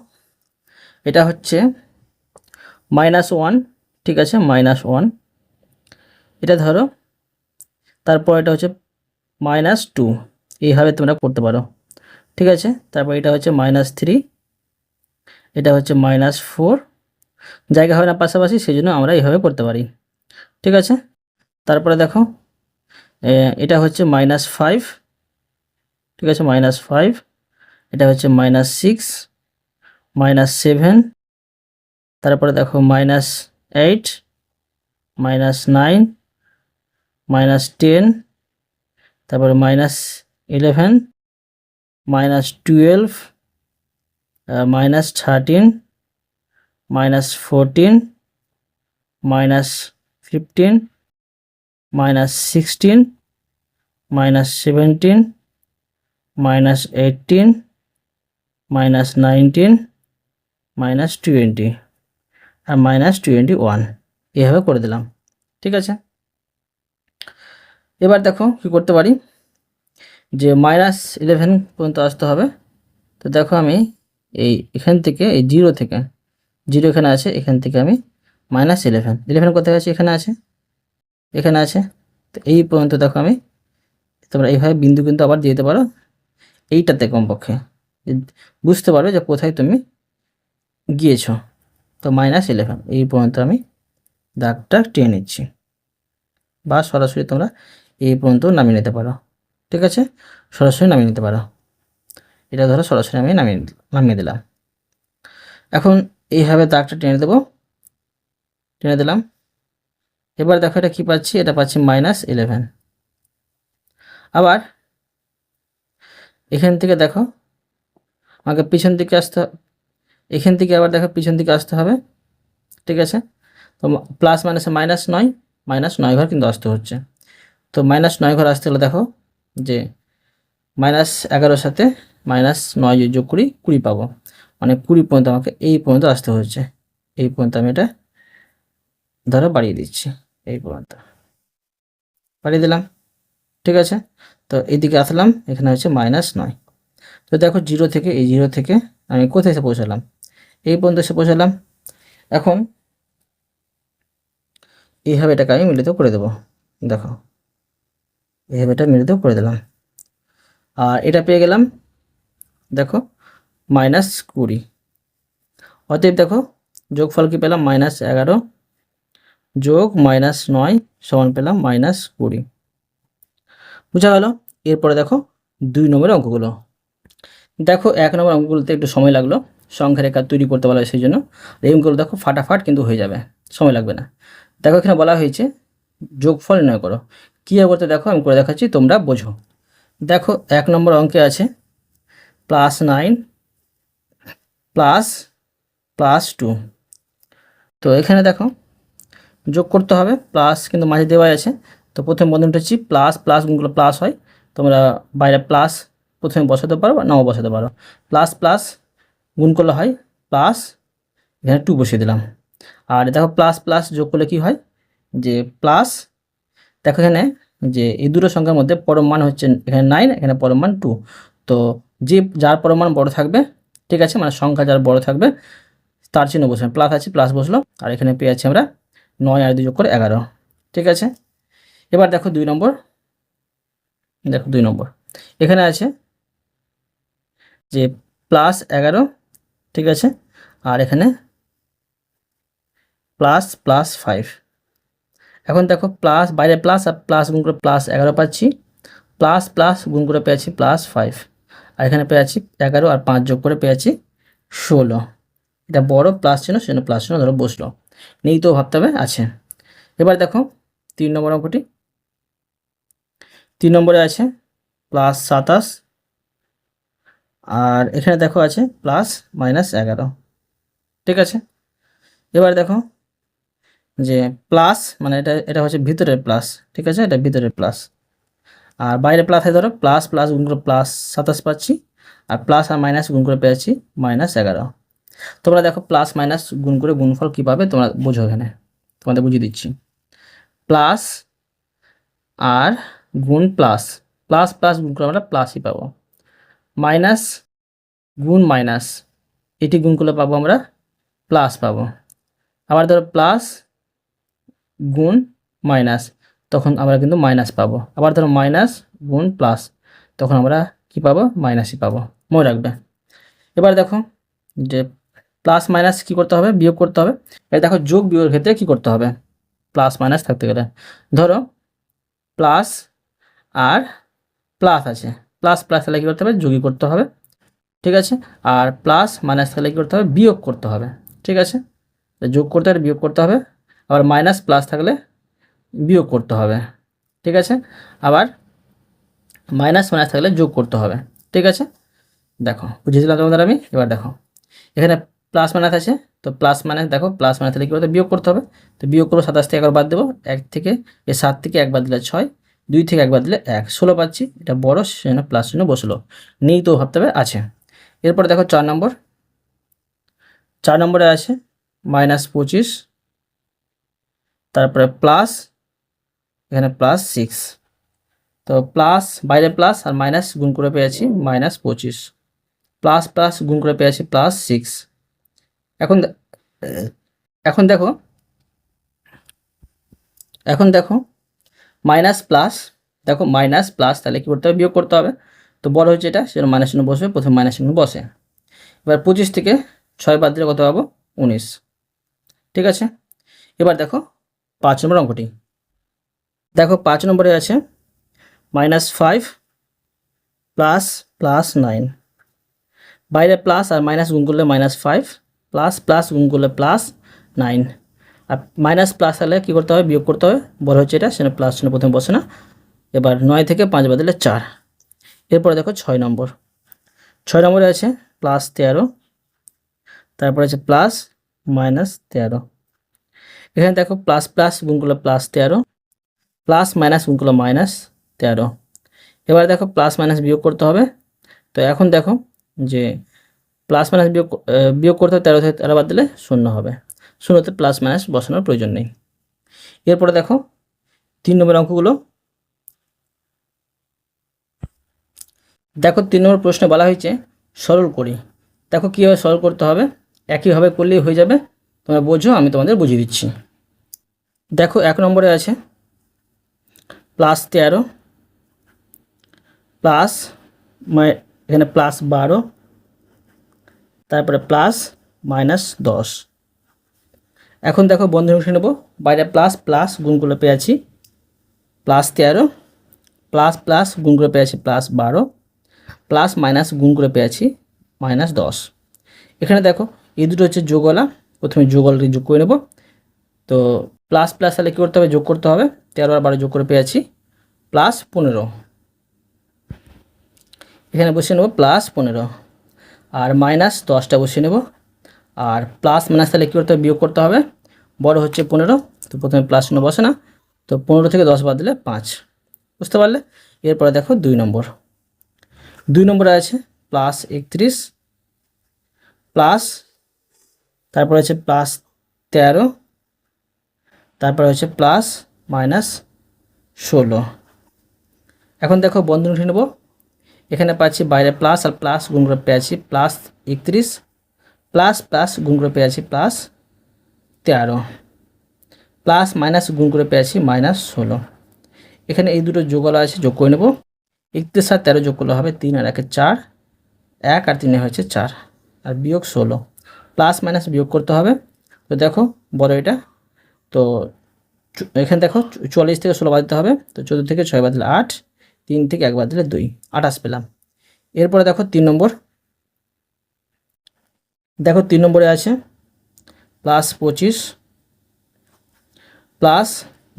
এটা হচ্ছে -1, ঠিক আছে, -1 এটা ধরো। তারপর এটা হচ্ছে -2, এইভাবে তোমরা করতে পারো। ঠিক আছে, তারপর এটা হচ্ছে -3, এটা হচ্ছে -4। জায়গা হবে না পাশাপাশি, সেই জন্য আমরা এইভাবে করতে পারি। ঠিক আছে, তারপরে দেখো এটা হচ্ছে -5, ঠিক আছে, -5। এটা হচ্ছে -6, -7। তারপরে দেখো -8, -9, -10। তারপরে -11, -12, -13, -14, -15, -16, -17, -18, -19 -20 আর -21 এভাবে করে দিলাম। ঠিক আছে, এবার দেখো কি করতে পারি, যে -11 পর্যন্ত আসতে হবে। তো দেখো আমি এখান থেকে এই 0 থেকে 0 এখানে আছে, এখান থেকে আমি -11 কোথায় আছে, এখানে আছে, এখানে আছে। তো এই পর্যন্ত দেখো আমি, তোমরা এইভাবে বিন্দু কিন্তু আবার দিয়ে দিতে পারো এইটাতে, কমপক্ষে বুঝতে পারো যে কোথায় তুমি গিয়েছো। তো -11 এই পর্যন্ত আমি দাগটা টেনে নিচ্ছি, বা সরাসরি তোমরা এই পর্যন্ত নামিয়ে নিতে পারো। ঠিক আছে, সরাসরি নামিয়ে নিতে পারো। এটা ধরো সরাসরি আমি নামিয়ে দিলাম। এখন এইভাবে দাগটা টেনে দেবো, টেনে দিলাম। এবার দেখো এটা কি পাচ্ছি, এটা পাচ্ছি -11। আবার এখান থেকে দেখো আমাকে পিছন দিকে আসতে, এখান থেকে আবার দেখো পিছন দিকে আসতে হবে। ঠিক আছে, তো প্লাস মাইনাসে -9 ঘর কিন্তু আসতে হচ্ছে। তো -9 ঘর আসতে হলে দেখো যে -11 সাথে -9 যোগ করি 20 পাবো, মানে 20 পর্যন্ত আমাকে এই পর্যন্ত আসতে হচ্ছে। এই পর্যন্ত আমি এটা ধরো বাড়িয়ে দিচ্ছি, এই পর্যন্ত বাড়িয়ে দিলাম। ঠিক আছে, তো এইদিকে আসলাম, এখানে হচ্ছে -9। তো দেখো 0 থেকে, এই 0 থেকে আমি কোথায় এসে পৌঁছালাম, এই পর্যন্ত এসে পৌঁছালাম। এখন এইভাবে এটাকে আমি মিলিত করে দেবো। দেখো এইভাবে এটা মিলিত করে দিলাম, আর এটা পেয়ে গেলাম দেখো -20। অতএব দেখো যোগফল কি পেলাম, -11 যোগ -9 সমান পেলাম -20। বুঝা গেল। এরপরে দেখো 2 নম্বরের অঙ্কগুলো। দেখো 1 নম্বর অঙ্কগুলোতে একটু সময় লাগলো, সংখ্যা রেখা তৈরি করতে বলা হয়, সেই জন্য এই অঙ্কগুলো দেখো ফাটাফাট কিন্তু হয়ে যাবে, সময় লাগবে না। দেখো এখানে বলা হয়েছে যোগফল নির্ণয় করো। কীভাবে করতে দেখো আমি করে দেখাচ্ছি, তোমরা বোঝো। দেখো 1 নম্বর অঙ্কে আছে +9 ++2। তো এখানে দেখো যোগ করতে হবে, প্লাস কিন্তু মাঝে দেওয়াই আছে। তো প্রথম বন্ধনীটা হচ্ছে প্লাস প্লাস গুণগুলো প্লাস হয়, তোমরা বাইরে প্লাস প্রথমে বসাতে পারো বা নাও বসাতে পারো। প্লাস প্লাস গুণ করলে হয় প্লাস, এখানে 2 বসিয়ে দিলাম। আর দেখো প্লাস প্লাস যোগ করলে কি হয়, যে প্লাস, দেখো এখানে যে এই দুটো সংখ্যার মধ্যে পরম মান হচ্ছে এখানে 9, এখানে পরম মান 2। তো যে যার পরম মান বড় থাকবে, ঠিক আছে, মানে সংখ্যা যার বড় থাকবে তার চিহ্ন বসবে, প্লাস আছে প্লাস বসলো। আর এখানে পেয়ে যাচ্ছি আমরা 9 আর 2 যোগ করে 11। ঠিক আছে, এবার দেখো 2 নম্বর, দেখো 2 নম্বর এখানে আছে যে +11, ঠিক আছে, আর এখানে +5। এখন দেখো প্লাস বাইরে প্লাস আর প্লাস গুণ করে +11 পাচ্ছি, প্লাস প্লাস গুণ করে পেয়েছি +5, আর এখানে পেয়েছি 11 আর 5 যোগ করে পেয়েছি 16। এটা বড় প্লাস চিহ্ন, সেজন্য প্লাস চিহ্ন ধরো বসলো, নেই তো ভাবতে হবে আছে। এবার দেখো 3 নম্বর অঙ্কটি। 3 নম্বরে আছে +27, আর এখানে দেখো আছে +-11। ঠিক আছে, এবার দেখো যে প্লাস মানে এটা হচ্ছে ভিতরের প্লাস, ঠিক আছে, এটা ভিতরের প্লাস, আর বাইরে প্লাস হয় ধরো প্লাস প্লাস গুণ করে +27 পাচ্ছি, আর প্লাস আর মাইনাস গুণ করে পেয়েছি -11। তোমরা দেখো প্লাস মাইনাস গুণ করে গুণফল কী পাবে তোমরা বোঝো, এখানে তোমাদের বুঝিয়ে দিচ্ছি। প্লাস আর গুণ প্লাস, প্লাস প্লাস গুণ করে আমরা প্লাসই পাবো, মাইনাস গুণ মাইনাস, এটি গুণ করলে পাবো আমরা প্লাস পাবো। আবার ধরো প্লাস গুণ মাইনাস, তখন আমরা কিন্তু মাইনাস পাবো। আবার ধরো মাইনাস গুণ প্লাস, তখন আমরা কি পাবো, মাইনাসই পাবো, মনে রাখবে। এবার দেখো যে প্লাস মাইনাস কী করতে হবে, বিয়োগ করতে হবে। এবার দেখো যোগ বিয়োগের ক্ষেত্রে কী করতে হবে, প্লাস মাইনাস থাকতে গেলে ধরো প্লাস আর প্লাস আছে, প্লাস প্লাস তাহলে কী করতে হবে, যোগই করতে হবে। ঠিক আছে, আর প্লাস মাইনাস তাহলে কী করতে হবে, বিয়োগ করতে হবে। ঠিক আছে, যোগ করতে হলে বিয়োগ করতে হবে, আবার মাইনাস প্লাস থাকলে বিয়োগ করতে হবে। ঠিক আছে, আবার মাইনাস মাইনাস থাকলে যোগ করতে হবে। ঠিক আছে, দেখো বুঝিয়ে দিলাম তোমাদের আমি। এবার দেখো এখানে প্লাস মাইনাস আছে, তো প্লাস মাইনাস দেখো প্লাস মাইনাস তাহলে কী করতে বিয়োগ করতে হবে। তো বিয়োগ করবো 27 থেকে 11 বাদ দেবো, 1 থেকে 7 থেকে 1 বাদ দিলে 6, 2 থেকে 1 বাদ দিলে 1, 16 পাচ্ছি। এটা বড় সেজন্য প্লাস চিহ্ন বসলো, নেই তো ভাবতে হবে আছে। এরপরে দেখো 4 নম্বর, 4 নম্বরে আছে -25, তারপরে প্লাস, এখানে +6। তো প্লাস, বাইরে প্লাস আর মাইনাস গুণ করে পেয়েছি -25, প্লাস প্লাস গুণ করে পেয়েছি +6। এখন এখন দেখো এখন দেখো মাইনাস প্লাস, দেখো মাইনাস প্লাস, তাহলে কী করতে হবে? বিয়োগ করতে হবে। তো বড় হচ্ছে এটা, সেজন্য মাইনাস চিহ্ন বসবে, প্রথমে মাইনাস চিহ্ন বসে। এবার 25 থেকে 6 বাদ দিলে কত পাবো? 19। ঠিক আছে, এবার দেখো 5 নম্বর অঙ্কটি। দেখো 5 নম্বরে আছে -5 প্লাস +9, বাইরে প্লাস আর মাইনাস গুণ করলে -5, প্লাস প্লাস গুণ করলে +9। আর মাইনাস প্লাস হলে কী করতে হবে? বিয়োগ করতে হবে। বড় হচ্ছে এটা, সেটা প্লাস চিহ্ন প্রথমে বসে না। এবার 9 থেকে 5 বাদ দিলে 4। এরপরে দেখো 6 নম্বর, 6 নম্বরে আছে +13, তারপরে আছে প্লাস -13। এখানে দেখো প্লাস প্লাস গুণ করলে +13, প্লাস মাইনাস গুণ করলে -13। এবার দেখো প্লাস মাইনাস বিয়োগ করতে হবে। তো এখন দেখো যে প্লাস মাইনাস বিয়োগ করতে হবে, 13 থেকে 13 বাদ দিলে 0 হবে। 0তে প্লাস মাইনাস বসানোর প্রয়োজন নেই। এরপরে দেখো 3 নম্বর অঙ্কগুলো। দেখো 3 নম্বর প্রশ্নে বলা হয়েছে সরল করি। দেখো কীভাবে সরল করতে হবে, একইভাবে করলেই হয়ে যাবে। তোমরা বোঝো, আমি তোমাদের বুঝিয়ে দিচ্ছি। দেখো 1 নম্বরে আছে +13 প্লাস, এখানে +12, তারপরে প্লাস -10। এখন দেখো বন্ধনী উঠে নেব। বাইরে প্লাস প্লাস গুণ করে পেয়েছি +13, প্লাস প্লাস গুণ করে পেয়েছি +12, প্লাস মাইনাস গুণ করে পেয়েছি -10। এখানে দেখো এই দুটো হচ্ছে যোগওয়ালা, প্রথমে যোগওয়ালাটি যোগ করে নেব। তো প্লাস প্লাস তাহলে কী করতে হবে? যোগ করতে হবে। 13 আর 12 যোগ করে পেয়েছি +15, এখানে বসিয়ে নেব +15, আর -10টা বসিয়ে নেব। আর প্লাস মাইনাস তাহলে কী করতে হবে? বিয়োগ করতে হবে। বড় হচ্ছে 15, তো প্রথমে প্লাস চিহ্ন বসে না। তো 15 থেকে 10 বাদ দিলে 5। বুঝতে পারলে? এরপরে দেখো 2 নম্বর, 2 নম্বরে আছে +31 প্লাস, তারপরে আছে +13, তারপরে হচ্ছে প্লাস -16। এখন দেখো বন্ধনী উঠে নেব। এখানে পাচ্ছি বাইরে প্লাস আর প্লাস গুণ করে পেয়েছি +31, প্লাস প্লাস গুণ করে পেয়েছি +13, প্লাস মাইনাস গুণ করে পেয়েছি -16। এখানে এই দুটো যোগওয়ালা আছে, যোগ করে নেব। 31 আর 13 যোগ করলে হবে 3 আর 1 4, 1 আর 3 হয়েছে 4, আর বিয়োগ 16। প্লাস মাইনাস বিয়োগ করতে হবে। তো দেখো বড় এটা, তো এখানে দেখো 44 থেকে 16 বাদ দিতে হবে। তো 14 থেকে 6 বাদ দিলে 8, 3 থেকে 1 বাদ দিলে 2, 28 পেলাম। এরপরে দেখো 3 নম্বর, দেখো 3 নম্বরে আছে +25 প্লাস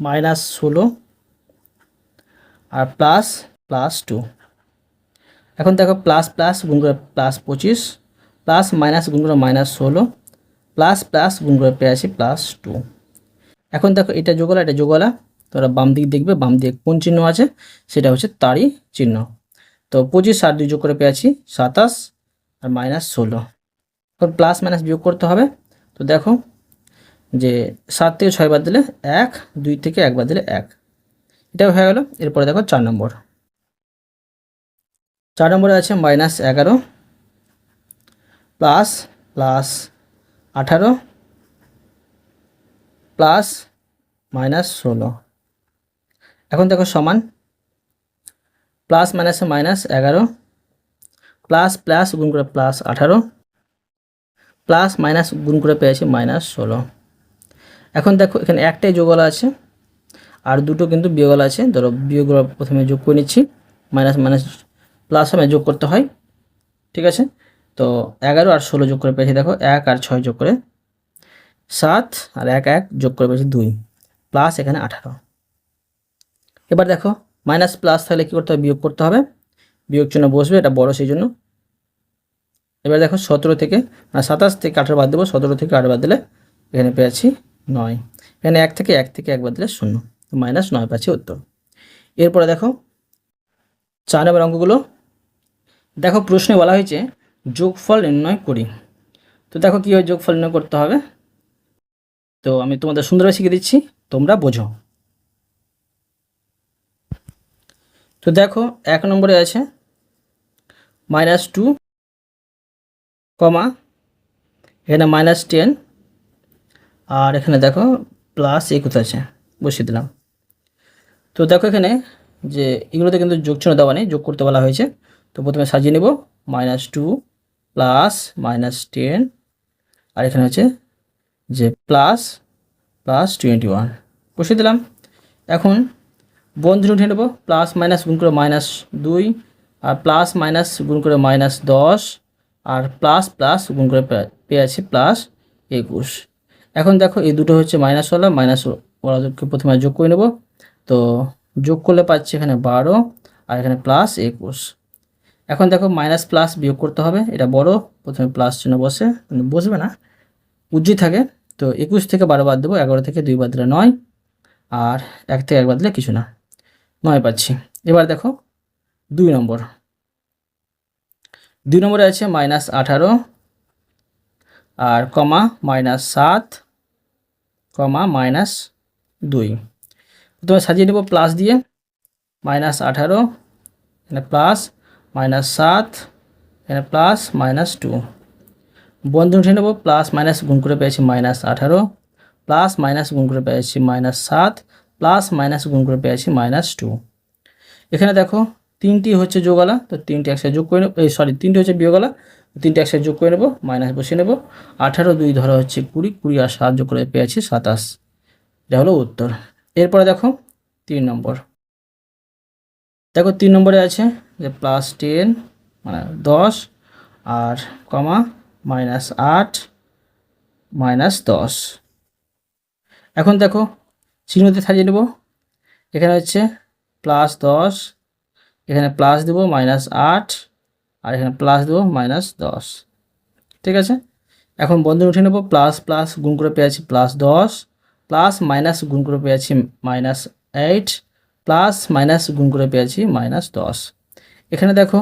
-16 আর +2। এখন দেখো প্লাস প্লাস গুণ করে +25, প্লাস মাইনাস গুণ করে -16, প্লাস প্লাস গুণ করে পেয়েছি +2। এখন দেখো এটা যোগওয়ালা, এটা যোগওয়ালা। তোমরা বাম দিক দেখবে, বাম দিকে কোন চিহ্ন আছে? সেটা হচ্ছে তারই চিহ্ন। তো 25 আর 2 যোগ করে পেয়েছি 27 আর -16। এখন প্লাস মাইনাস বিয়োগ করতে হবে। তো দেখো যে 7 থেকে 6 বাদ দিলে 1, 2 থেকে 1 বাদ দিলে 1, এটাও হয়ে গেল। এরপরে দেখো 4 নম্বর, 4 নম্বরে আছে -11 প্লাস +18 প্লাস -16। এখন দেখো সমান, প্লাস মাইনাসে -11, প্লাস প্লাস গুণ করে +18, প্লাস মাইনাস গুণ করে পেয়েছি -16। এখন দেখো এখানে একটাই যোগওয়ালা আছে আর দুটো কিন্তু বিয়োগওয়ালা আছে। ধরো বিয়োগগুলো প্রথমে যোগ করে নিচ্ছি, মাইনাস মাইনাস প্লাস সময় যোগ করতে হয়। ঠিক আছে, তো 11 আর 16 যোগ করে পেয়েছি, দেখো 1 আর 6 যোগ করে 7, আর 1 1 যোগ করে পেয়েছি 2, প্লাস এখানে 18। এবার দেখো মাইনাস প্লাস তাহলে কী করতে হবে? বিয়োগ করতে হবে। বিয়োগ চিহ্ন বসবে, এটা বড় সেই জন্য। এবার দেখো 17 থেকে 27 থেকে 18 বাদ দেবো, 17 থেকে 8 বাদ দিলে এখানে পেয়েছি 9, এখানে 1 থেকে 1 বাদ দিলে 0, তো -9 পাচ্ছি উত্তর। এরপরে দেখো 4 নম্বর অঙ্কগুলো। দেখো প্রশ্নে বলা হয়েছে যোগফল নির্ণয় করি। তো দেখো কীভাবে যোগফল নির্ণয় করতে হবে, তো আমি তোমাদের সুন্দরভাবে শিখিয়ে দিচ্ছি, তোমরা বোঝো। তো দেখো 1 নম্বরে আছে -2, এখানে -10, আর এখানে দেখো +21 আছে, বসিয়ে দিলাম। তো দেখো এখানে যে এগুলোতে কিন্তু যোগ চিহ্ন দেওয়া নেই, যোগ করতে বলা হয়েছে। তো প্রথমে সাজিয়ে নেব, -2 প্লাস -10, আর এখানে হচ্ছে যে প্লাস +21 বসিয়ে দিলাম। এখন বন্ধনী উঠে নেব, প্লাস মাইনাস গুণ করে -2, আর প্লাস মাইনাস গুণ করে -10, আর প্লাস প্লাস গুণ করে পেয়েছি +21। এখন দেখো এই দুটো হচ্ছে মাইনাসওয়ালা, মাইনাসওয়ালাকে প্রথমে যোগ করে নেব। তো যোগ করলে পাচ্ছি এখানে 12, আর এখানে +21। এখন দেখো মাইনাস প্লাস বিয়োগ করতে হবে, এটা বড়, প্রথমে প্লাস চিহ্ন বসে, কিন্তু বসবে না, উজ্জি থাকে। তো 21 থেকে 12 বাদ দেবো, 11 থেকে 2 বাদ দিলে 9, আর 1 থেকে 1 বাদ দিলে কিছু না, 9 পাচ্ছি। এবার দেখো 2 নম্বরে আছে -18, আর -7, -2। প্রথমে সাজিয়ে নেব প্লাস দিয়ে, -18 এখানে প্লাস, -7 এখানে প্লাস, -2 বন্ধনী উঠে নেব, প্লাস মাইনাস গুণ করে পেয়েছি -18, প্লাস মাইনাস গুণ করে পেয়েছি -7, প্লাস মাইনাস গুণ করে পেয়েছি -2। এখানে দেখো 3টি হচ্ছে যোগওয়ালা, তো 3টি একসাথে যোগ করে নেব, সরি 3টি হচ্ছে বিয়োগওয়ালা, 3টি একসাথে যোগ করে নেব, মাইনাস বসিয়ে নেব। 18 2 ধরা হচ্ছে 20, 20 আর 7 যোগ করে পেয়েছি 27, এটা হলো উত্তর। এরপরে দেখো 3 নম্বর, দেখো 3 নম্বরে আছে যে +10 মানে 10, আর -8 -10। এখন দেখো চিহ্নতে সাজিয়ে নেব, এখানে হচ্ছে +10, এখানে প্লাস দেবো -8, আর এখানে প্লাস দেবো -10, ঠিক আছে। এখন বন্ধনী উঠে নেব, প্লাস প্লাস গুণ করে পেয়েছি +10, প্লাস মাইনাস গুণ করে পেয়েছি -8, প্লাস মাইনাস গুণ করে পেয়েছি -10। এখানে দেখো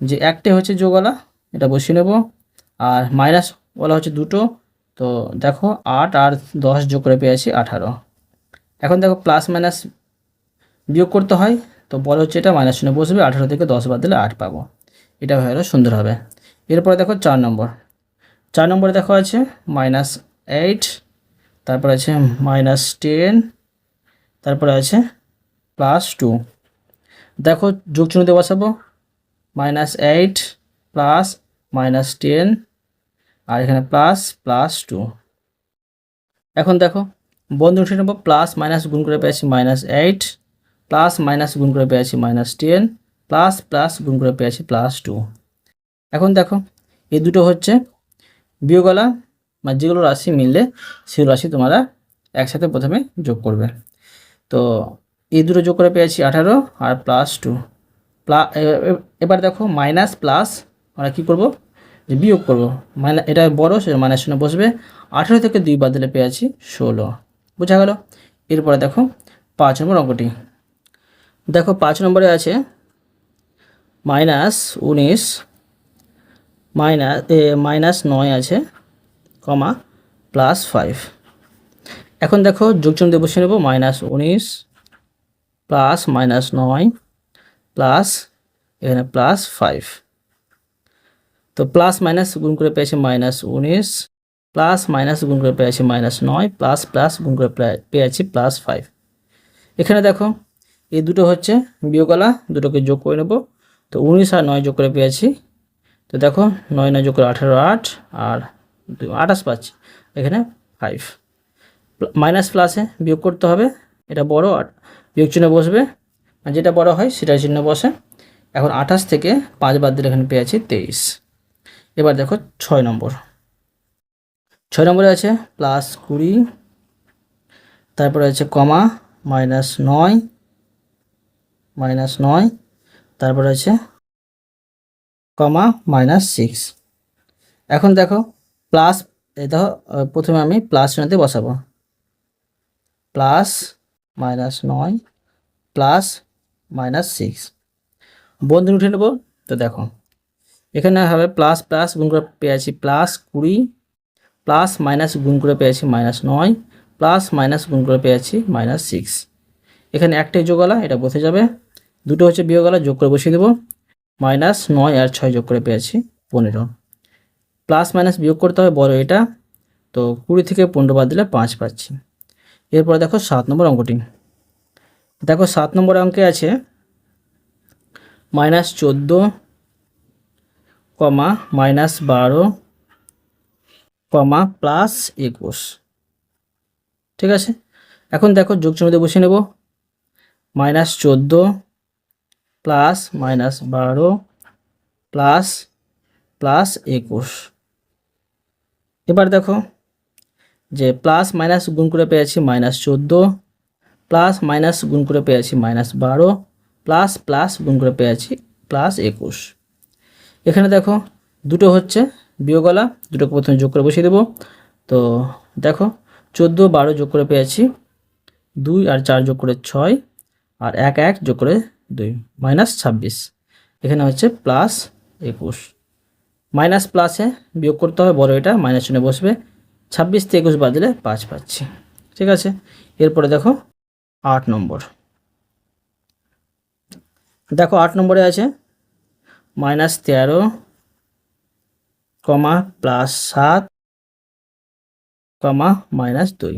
যে একটাই হচ্ছে যোগওয়ালা, এটা বসিয়ে নেব, আর মাইনাসওয়ালা হচ্ছে দুটো। তো দেখো 8 আর 10 যোগ করে পেয়েছি 18। এখন দেখো প্লাস মাইনাস বিয়োগ করতে হয়, তো বড় হচ্ছে এটা, মাইনাস চিহ্ন বসবে, 18 থেকে 10 বাদ দিলে 8 পাবো, এটা হয়ে গেলো সুন্দর হবে। এরপরে দেখো 4 নম্বর, 4 নম্বরে দেখো আছে -8, তারপরে আছে -10, তারপরে আছে +2। দেখো যোগ চিহ্ন দিয়ে বসাবো, -8 প্লাস -10, আর এখানে +2। এখন দেখো বন্ধনী উঠে নেব, প্লাস মাইনাস গুণ করে পেয়েছি -8, প্লাস মাইনাস গুণ করে পেয়েছি -10, প্লাস প্লাস গুণ করে পেয়েছি +2। এখন দেখো এই দুটো হচ্ছে বিয়োগওয়ালা, মানে যেগুলো রাশি মিললে সেগুলো রাশি তোমরা একসাথে প্রথমে যোগ করবে। তো এই দুটো যোগ করে পেয়েছি 18 আর +2। এবার দেখো মাইনাস প্লাস আমরা কী করবো, যে বিয়োগ করবো, এটা বড় সে মাইনাস চিহ্ন বসবে, 18 থেকে 2 বাদ দিলে পেয়েছি 16, বোঝা গেল। এরপরে দেখো 5 নম্বর অঙ্কটি, দেখো 5 নম্বরে আছে -19, -9 আছে, +5। এখন দেখো যোগ চিহ্ন দিয়ে বসিয়ে নেব, -19 প্লাস -9 প্লাস এখানে +5। তো প্লাস মাইনাস গুণ করে পেয়েছি -19, প্লাস মাইনাস গুণ করে পেয়েছি -9, প্লাস প্লাস গুণ করে পেয়েছি +5। এখানে দেখো এই দুটো হচ্ছে বিয়োগওয়ালা, দুটোকে যোগ করে নেব। তো 19 আর 9 যোগ করে পেয়েছি, তো দেখো 9 9 যোগ করে 18, 8 আর 28 পাচ্ছি, এখানে 5। মাইনাস প্লাসে বিয়োগ করতে হবে, এটা বড়, আর বিয়োগ চিহ্ন বসবে, আর যেটা বড় হয় সেটার চিহ্ন বসে। এখন 28 থেকে 5 বাদ দিলে এখানে পেয়েছি 23। এবার দেখো 6 নম্বর, 6 নম্বরে আছে +20, তারপরে আছে -9, তারপরে আছে -6। এখন দেখো প্লাস, দেখো প্রথমে আমি প্লাস চিহ্নতে বসাবো, +-9 প্লাস -6 বন্ধনী উঠে নেব। তো দেখো এখানে হবে প্লাস প্লাস গুণ করে পেয়েছি +20, প্লাস মাইনাস গুণ করে পেয়েছি -9, প্লাস মাইনাস গুণ করে পেয়েছি -6। এখানে একটাই যোগওয়ালা, এটা বসে যাবে। দুটো হচ্ছে বিয়োগওয়ালা, যোগ করে বসিয়ে দেবো। -9 আর 6 যোগ করে পেয়েছি 15। প্লাস মাইনাস বিয়োগ করতে হবে বড় এটা, তো 20 থেকে 15 বাদ দিলে 5 পাচ্ছি। এরপরে দেখো 7 নম্বর অঙ্কটি। দেখো 7 নম্বর অঙ্কে আছে -14, -12, +21। ঠিক আছে, এখন দেখো যোগ চিহ্ন বসিয়ে নেব। -14 প্লাস -12 প্লাস +21। এবার দেখো যে প্লাস মাইনাস গুণ করে পেয়েছি -14, প্লাস মাইনাস গুণ করে পেয়েছি -12, প্লাস প্লাস গুণ করে পেয়েছি +21। এখানে দেখো দুটো হচ্ছে বিয়োগওয়ালা, দুটোকে প্রথমে যোগ করে বসিয়ে দেবো। তো দেখো 14, 12 যোগ করে পেয়েছি 2 আর 4 যোগ করে 6 আর 1 1 যোগ করে 2 -26। এখানে হচ্ছে +21। মাইনাস প্লাসে বিয়োগ করতে হবে বড় এটা, মাইনাস চিহ্ন বসবে। 26 থেকে 21 বাদ দিলে 5 পাচ্ছি। ঠিক আছে, এরপরে দেখো 8 নম্বর। দেখো 8 নম্বরে আছে -13, +7, -2।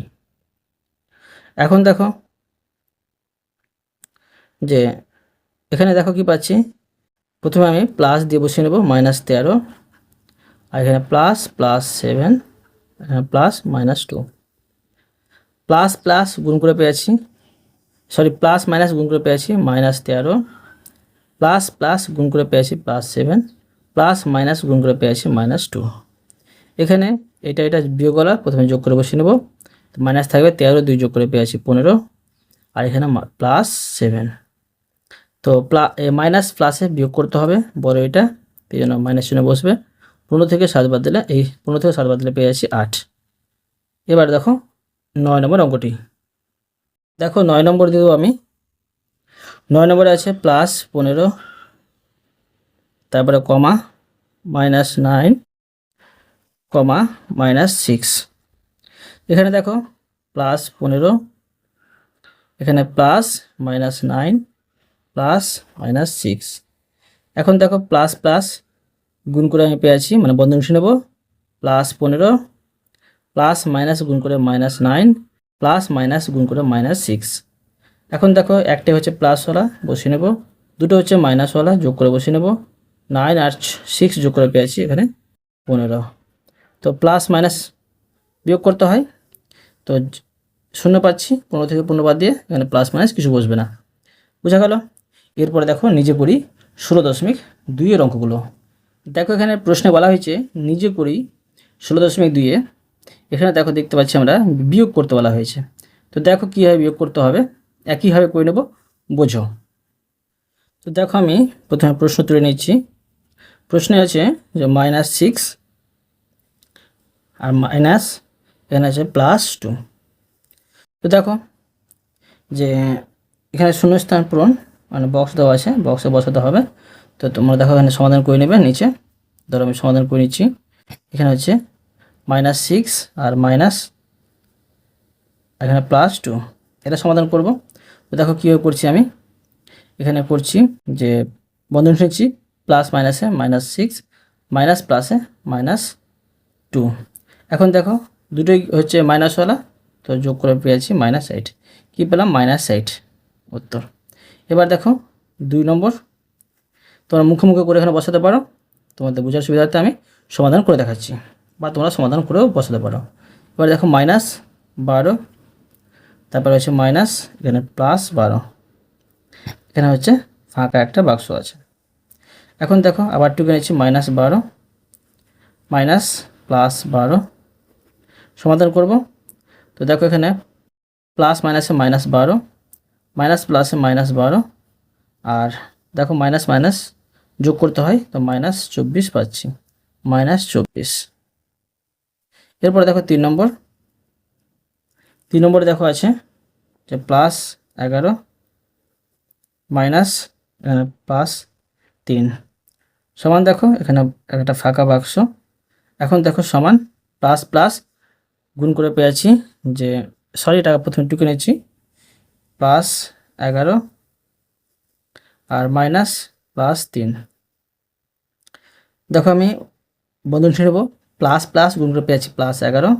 এখন দেখো যে এখানে দেখো কি পাচ্ছি, প্রথমে আমি প্লাস দিয়ে বসিয়ে নেব -13, আর এখানে +7, এখানে +2। প্লাস প্লাস গুণ করে পেয়েছি, সরি প্লাস মাইনাস গুণ করে পেয়েছি -13, প্লাস প্লাস গুণ করে পেয়েছি +7, প্লাস মাইনাস গুণ করে পেয়েছি -2। এখানে এটা বিয়োগওয়ালা, প্রথমে যোগ করে বসিয়ে নেব। তো মাইনাস থাকবে 13, 2 যোগ করে পেয়েছি 15, আর এখানে +7। তো মাইনাস প্লাসে বিয়োগ করতে হবে বড় এটা, এই জন্য মাইনাস চিহ্ন বসবে। 15 থেকে 7 বাদ দিলে 15 থেকে 7 বাদ দিলে পেয়ে যাচ্ছি 8। এবার দেখো 9 নম্বর অঙ্কটি। দেখো 9 নম্বর দিয়ে দেবো আমি। 9 নম্বরে আছে +15, তারপরে কমা -9, -6। এখানে দেখো +15, এখানে +-9, +-6। এখন দেখো প্লাস প্লাস গুণ করে আমি পেয়েছি, মানে বন্ধনী নেব। +15 প্লাস মাইনাস গুণ করে -9, প্লাস মাইনাস গুণ করে -6। এখন দেখো একটাই হচ্ছে প্লাসওয়ালা, বসিয়ে নেব। দুটো হচ্ছে মাইনাসওয়ালা, যোগ করে বসিয়ে নেব। 9 আর 6 যোগ করে পেয়েছি এখানে 15। তো প্লাস মাইনাস বিয়োগ করতে হয়, তো 0 পাচ্ছি। 15 থেকে 15 বাদ দিয়ে এখানে প্লাস মাইনাস কিছু বসবে না। বোঝা গেল? এরপরে দেখো নিজে করি 16.2 এর অঙ্কগুলো। দেখো এখানে প্রশ্নে বলা হয়েছে নিজে করি 16.2-এ। এখানে দেখো দেখতে পাচ্ছি আমরা বিয়োগ করতে বলা হয়েছে। তো দেখো কীভাবে বিয়োগ করতে হবে, একইভাবে করে নেব, বোঝো। তো দেখো আমি প্রথমে প্রশ্ন তুলে নিচ্ছি। প্রশ্নে আছে যে -6 আর মাইনাস, এখানে আছে +2। তো দেখো যে এখানে শূন্যস্থান পূরণ, মানে বক্স দেওয়া আছে, বক্সে বসাতে হবে। তো তোমরা দেখো এখানে সমাধান করে নেবে নিচে। ধরো আমি সমাধান করে নিচ্ছি। এখানে হচ্ছে -6 আর মাইনাস, এখানে +2, এটা সমাধান করব। তো দেখো কীভাবে করছি আমি। এখানে করছি যে বন্ধনী নিচ্ছি, প্লাস মাইনাসে -6, মাইনাস প্লাসে -2। এখন দেখো দুটোই হচ্ছে মাইনাসওয়ালা, তো যোগ করে পেয়েছি -8। কী পেলাম? -8 উত্তর। এবার দেখো 2 নম্বর, তোমরা মুখে মুখে করে এখানে বসাতে পারো। তোমাদের বোঝার সুবিধার্থে আমি সমাধান করে দেখাচ্ছি, বা তোমরা সমাধান করেও বসাতে পারো। এবার দেখো -12, তারপরে হচ্ছে মাইনাস, এখানে +12, এখানে হচ্ছে ফাঁকা একটা বাক্স আছে। এখন দেখো আবার টুকে নিচ্ছি -12 মাইনাস +12, সমাধান করব। তো দেখো এখানে প্লাস মাইনাসে -12, মাইনাস প্লাসে -12, আর দেখো মাইনাস মাইনাস যোগ করতে হয়, তো -24 পাচ্ছি, -24। এরপরে দেখো 3 নম্বর। 3 নম্বরে দেখো আছে যে +11 মাইনাস, এখানে +3, সমান দেখো এখানে একটা ফাঁকা বাক্স। এখন দেখো সমান প্লাস প্লাস গুণ করে পেয়েছি যে সরি এটা প্রথমে টুকে নিচ্ছি, +11 আর মাইনাস +3। দেখো আমি বন্ধন নেব, প্লাস প্লাস গুণ করে পেয়েছি +11,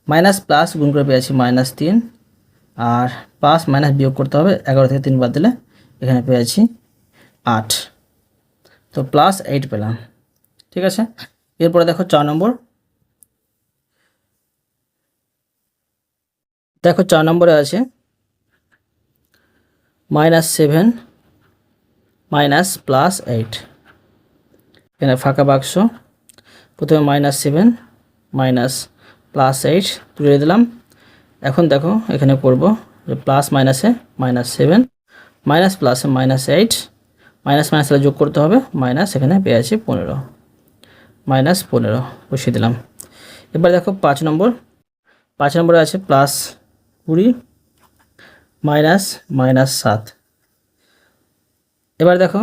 মাইনাস প্লাস গুণ করে পেয়েছি -3, আর প্লাস মাইনাস বিয়োগ করতে হবে, 11 থেকে 3 বাদ দিলে এখানে পেয়েছি 8, তো +8 পেলাম। ঠিক আছে, এরপরে দেখো 4 নম্বর। দেখো 4 নম্বরে আছে -7 মাইনাস +8। এখানে ফাঁকা বাক্স, প্রথমে -7 মাইনাস +8 তুলে দিলাম। এখন দেখো এখানে করব যে প্লাস মাইনাসে -7 মাইনাস প্লাসে -8, মাইনাস মাইনাসে যোগ করতে হবে, মাইনাস এখানে পেয়েছি 15, -15 বসিয়ে দিলাম। এবার দেখো 5 নম্বর। 5 নম্বরে আছে +20 মাইনাস -7। এবার দেখো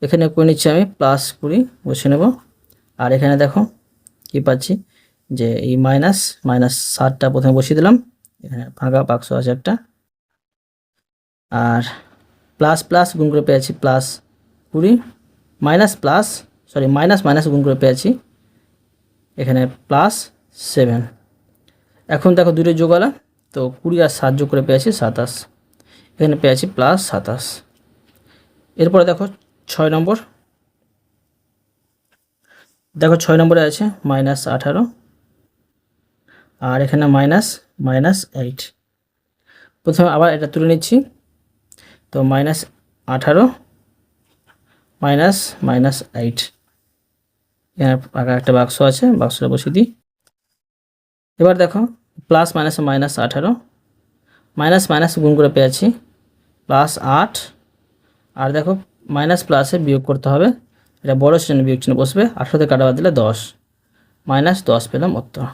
এখানে করে নিচ্ছি আমি +20 বসিয়ে নেব, আর এখানে দেখো কি পাচ্ছি যে এই -7টা প্রথমে বসিয়ে দিলাম, এখানে ফাঁকা বাক্স আছে একটা, আর প্লাস প্লাস গুণ করে পেয়েছি +20 minus plus sorry minus minus গুণ করে পেয়েছি এখানে +7। এখন দেখো দুটো যোগ হলো, তো 20 আর 7 যোগ করে পেয়েছি 27, এখানে পেয়েছি +27। এরপরে দেখো 6 নম্বর। দেখো 6 নম্বরে আছে -18 আর এখানে -8। প্রথমে আবার এটা তুলে নিচ্ছি, তো -18 মাইনাস -8, এখানে ফাঁকা একটা বাক্স আছে, বাক্সটা বসিয়ে দিই। এবার দেখো প্লাস মাইনাসে -18, মাইনাস মাইনাস গুণ করে পেয়েছি +8, আর দেখো মাইনাস প্লাসে বিয়োগ করতে হবে, এটা বড় চিহ্ন বিয়োগ চিহ্ন বসবে, 18 থেকে কাটা বাদ দিলে 10, -10 পেলাম উত্তর।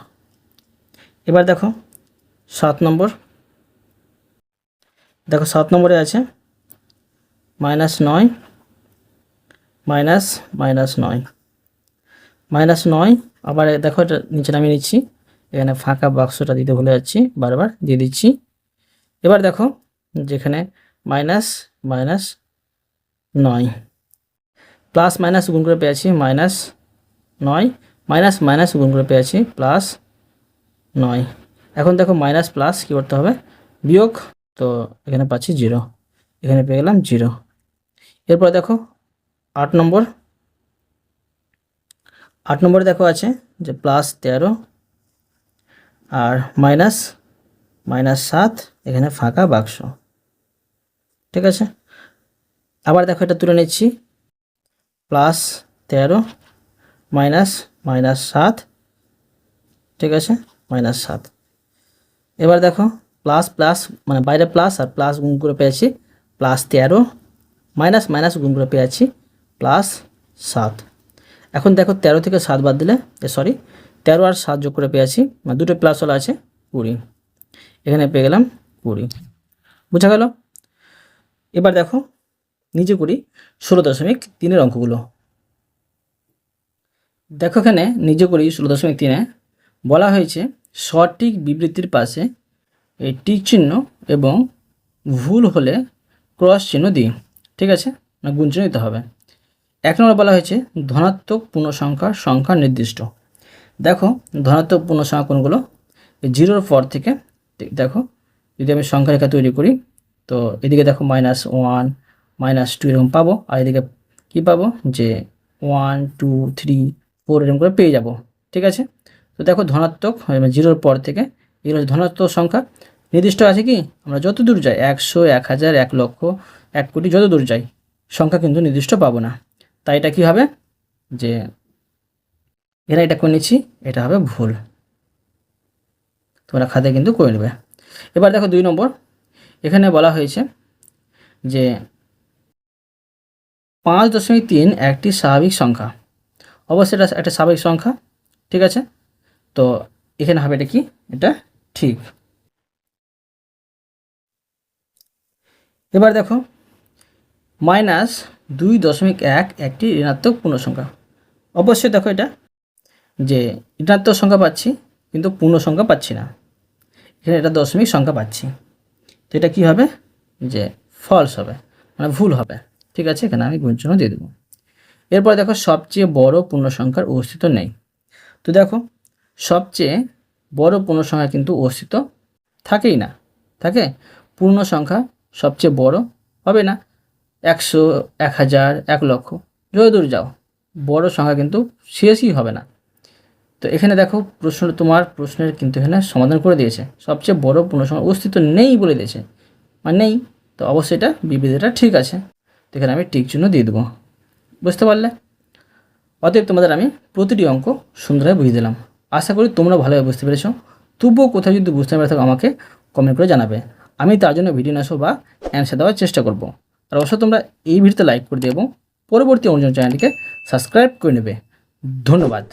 এবার দেখো 7 নম্বর। দেখো 7 নম্বরে আছে -9 মাইনাস -9, আবার দেখো এটা নিচে নামিয়ে নিচ্ছি, এখানে ফাঁকা বাক্সটা দিতে ভুলে যাচ্ছি, বারবার দিয়ে দিচ্ছি। এবার দেখো যেখানে -9 প্লাস মাইনাস গুণ করে পেয়েছি -9, মাইনাস মাইনাস গুণ করে পেয়েছি +9। এখন দেখো মাইনাস প্লাস কী করতে হবে, বিয়োগ, তো এখানে পাচ্ছি 0, এখানে পেয়ে গেলাম 0। এরপর দেখো 8 নম্বর। 8 নম্বরে দেখো আছে যে +13 আর -7, এখানে ফাঁকা বাক্স। ঠিক আছে, আবার দেখো এটা তুলে নিচ্ছি, +13 -7, ঠিক আছে, -7। এবার দেখো প্লাস প্লাস মানে বাইরে প্লাস আর প্লাস গুণ করে পেয়েছি +13, মাইনাস মাইনাস গুণ করে পেয়েছি +7। এখন দেখো 13 থেকে 7 বাদ দিলে সরি 13 আর 7 যোগ করে পেয়েছি, মানে দুটো প্লাস হলো আছে 20, এখানে পেয়ে গেলাম 20। বুঝা গেল? এবার দেখো নিচে করি 16.3 অঙ্কগুলো। দেখো এখানে নিজে করি 16.3 বলা হয়েছে সঠিক বিবৃতির পাশে এই টিক চিহ্ন এবং ভুল হলে ক্রস চিহ্ন দিই। ঠিক আছে, না গুণ চিহ্ন দিতে হবে। 1 নম্বর বলা হয়েছে ধনাত্মক পূর্ণসংখ্যার সংখ্যা নির্দিষ্ট। দেখো ধনাত্মক পূর্ণসংখ্যা কোনগুলো, 0-র পর থেকে দেখো যদি আমি সংখ্যা রেখা তৈরি করি, তো এদিকে দেখো -1 -2 এরকম পাবো, আর এদিকে কী পাবো যে 1 2 3 4 এরকম করে পেয়ে যাব। ঠিক আছে, তো দেখো ধনাত্মক 0-র পর থেকে এগুলো ধনাত্মক সংখ্যা নির্দিষ্ট আছে কি, আমরা যত দূর যাই 100 1000 1 লক্ষ 1 কোটি যত দূর যাই সংখ্যা কিন্তু নির্দিষ্ট পাবো না, তাই এটা কী হবে যে এরা এটা করে নিচ্ছি, এটা হবে ভুল, তোমরা খাতে কিন্তু করে নেবে। এবার দেখো 2 নম্বর, এখানে বলা হয়েছে যে 5.3 একটি স্বাভাবিক সংখ্যা, অবশ্যই এটা একটা স্বাভাবিক সংখ্যা। ঠিক আছে, তো এখানে হবে এটা কি, এটা ঠিক। এবার দেখো 2.1 একটি ঋণাত্মক পূর্ণ সংখ্যা। অবশ্যই দেখো এটা যে ঋণাত্মক সংখ্যা পাচ্ছি কিন্তু পূর্ণ সংখ্যা পাচ্ছি না, এখানে এটা দশমিক সংখ্যা পাচ্ছি, তো এটা কী হবে যে ফলস হবে, মানে ভুল হবে। ঠিক আছে, এখানে আমি গুণচিহ্ন দিয়ে দেবো। এরপর দেখো সবচেয়ে বড় পূর্ণ সংখ্যার অস্তিত্ব নেই। তো দেখো সবচেয়ে বড় পূর্ণ সংখ্যা কিন্তু অস্তিত্ব থাকেই না, থাকে পূর্ণ সংখ্যা সবচেয়ে বড় হবে না, 100, 1000, 1 লক্ষ যতদূর যাও বড় সংখ্যা কিন্তু শেষই হবে না। তো এখানে দেখো তোমার প্রশ্নের কিন্তু এখানে সমাধান করে দিয়েছে, সবচেয়ে বড় পূর্ণ সংখ্যার অস্তিত্ব নেই বলে দিয়েছে, মানে নেই। তো অবশ্যই এটা বিবৃতিটা ঠিক আছে, তো এখানে আমি টিক চিহ্ন দিয়ে দেবো। বুঝতে পারলে? অতএব তোমাদের আমি প্রতিটি অঙ্ক সুন্দরভাবে বুঝিয়ে দিলাম। আশা করি তোমরা ভালোভাবে বুঝতে পেরেছো। তবুও কোথাও যদি বুঝতে না পারে থাকো আমাকে কমেন্ট করে জানাবে, আমি তার জন্য ভিডিও নিয়ে আসবো বা অ্যান্সার দেওয়ার চেষ্টা করব। আর অবশ্যই তোমরা এই ভিডিওতে লাইক করে দেবে এবং পরবর্তী অনুযায়ী চ্যানেলটিকে সাবস্ক্রাইব করে নেবে। ধন্যবাদ।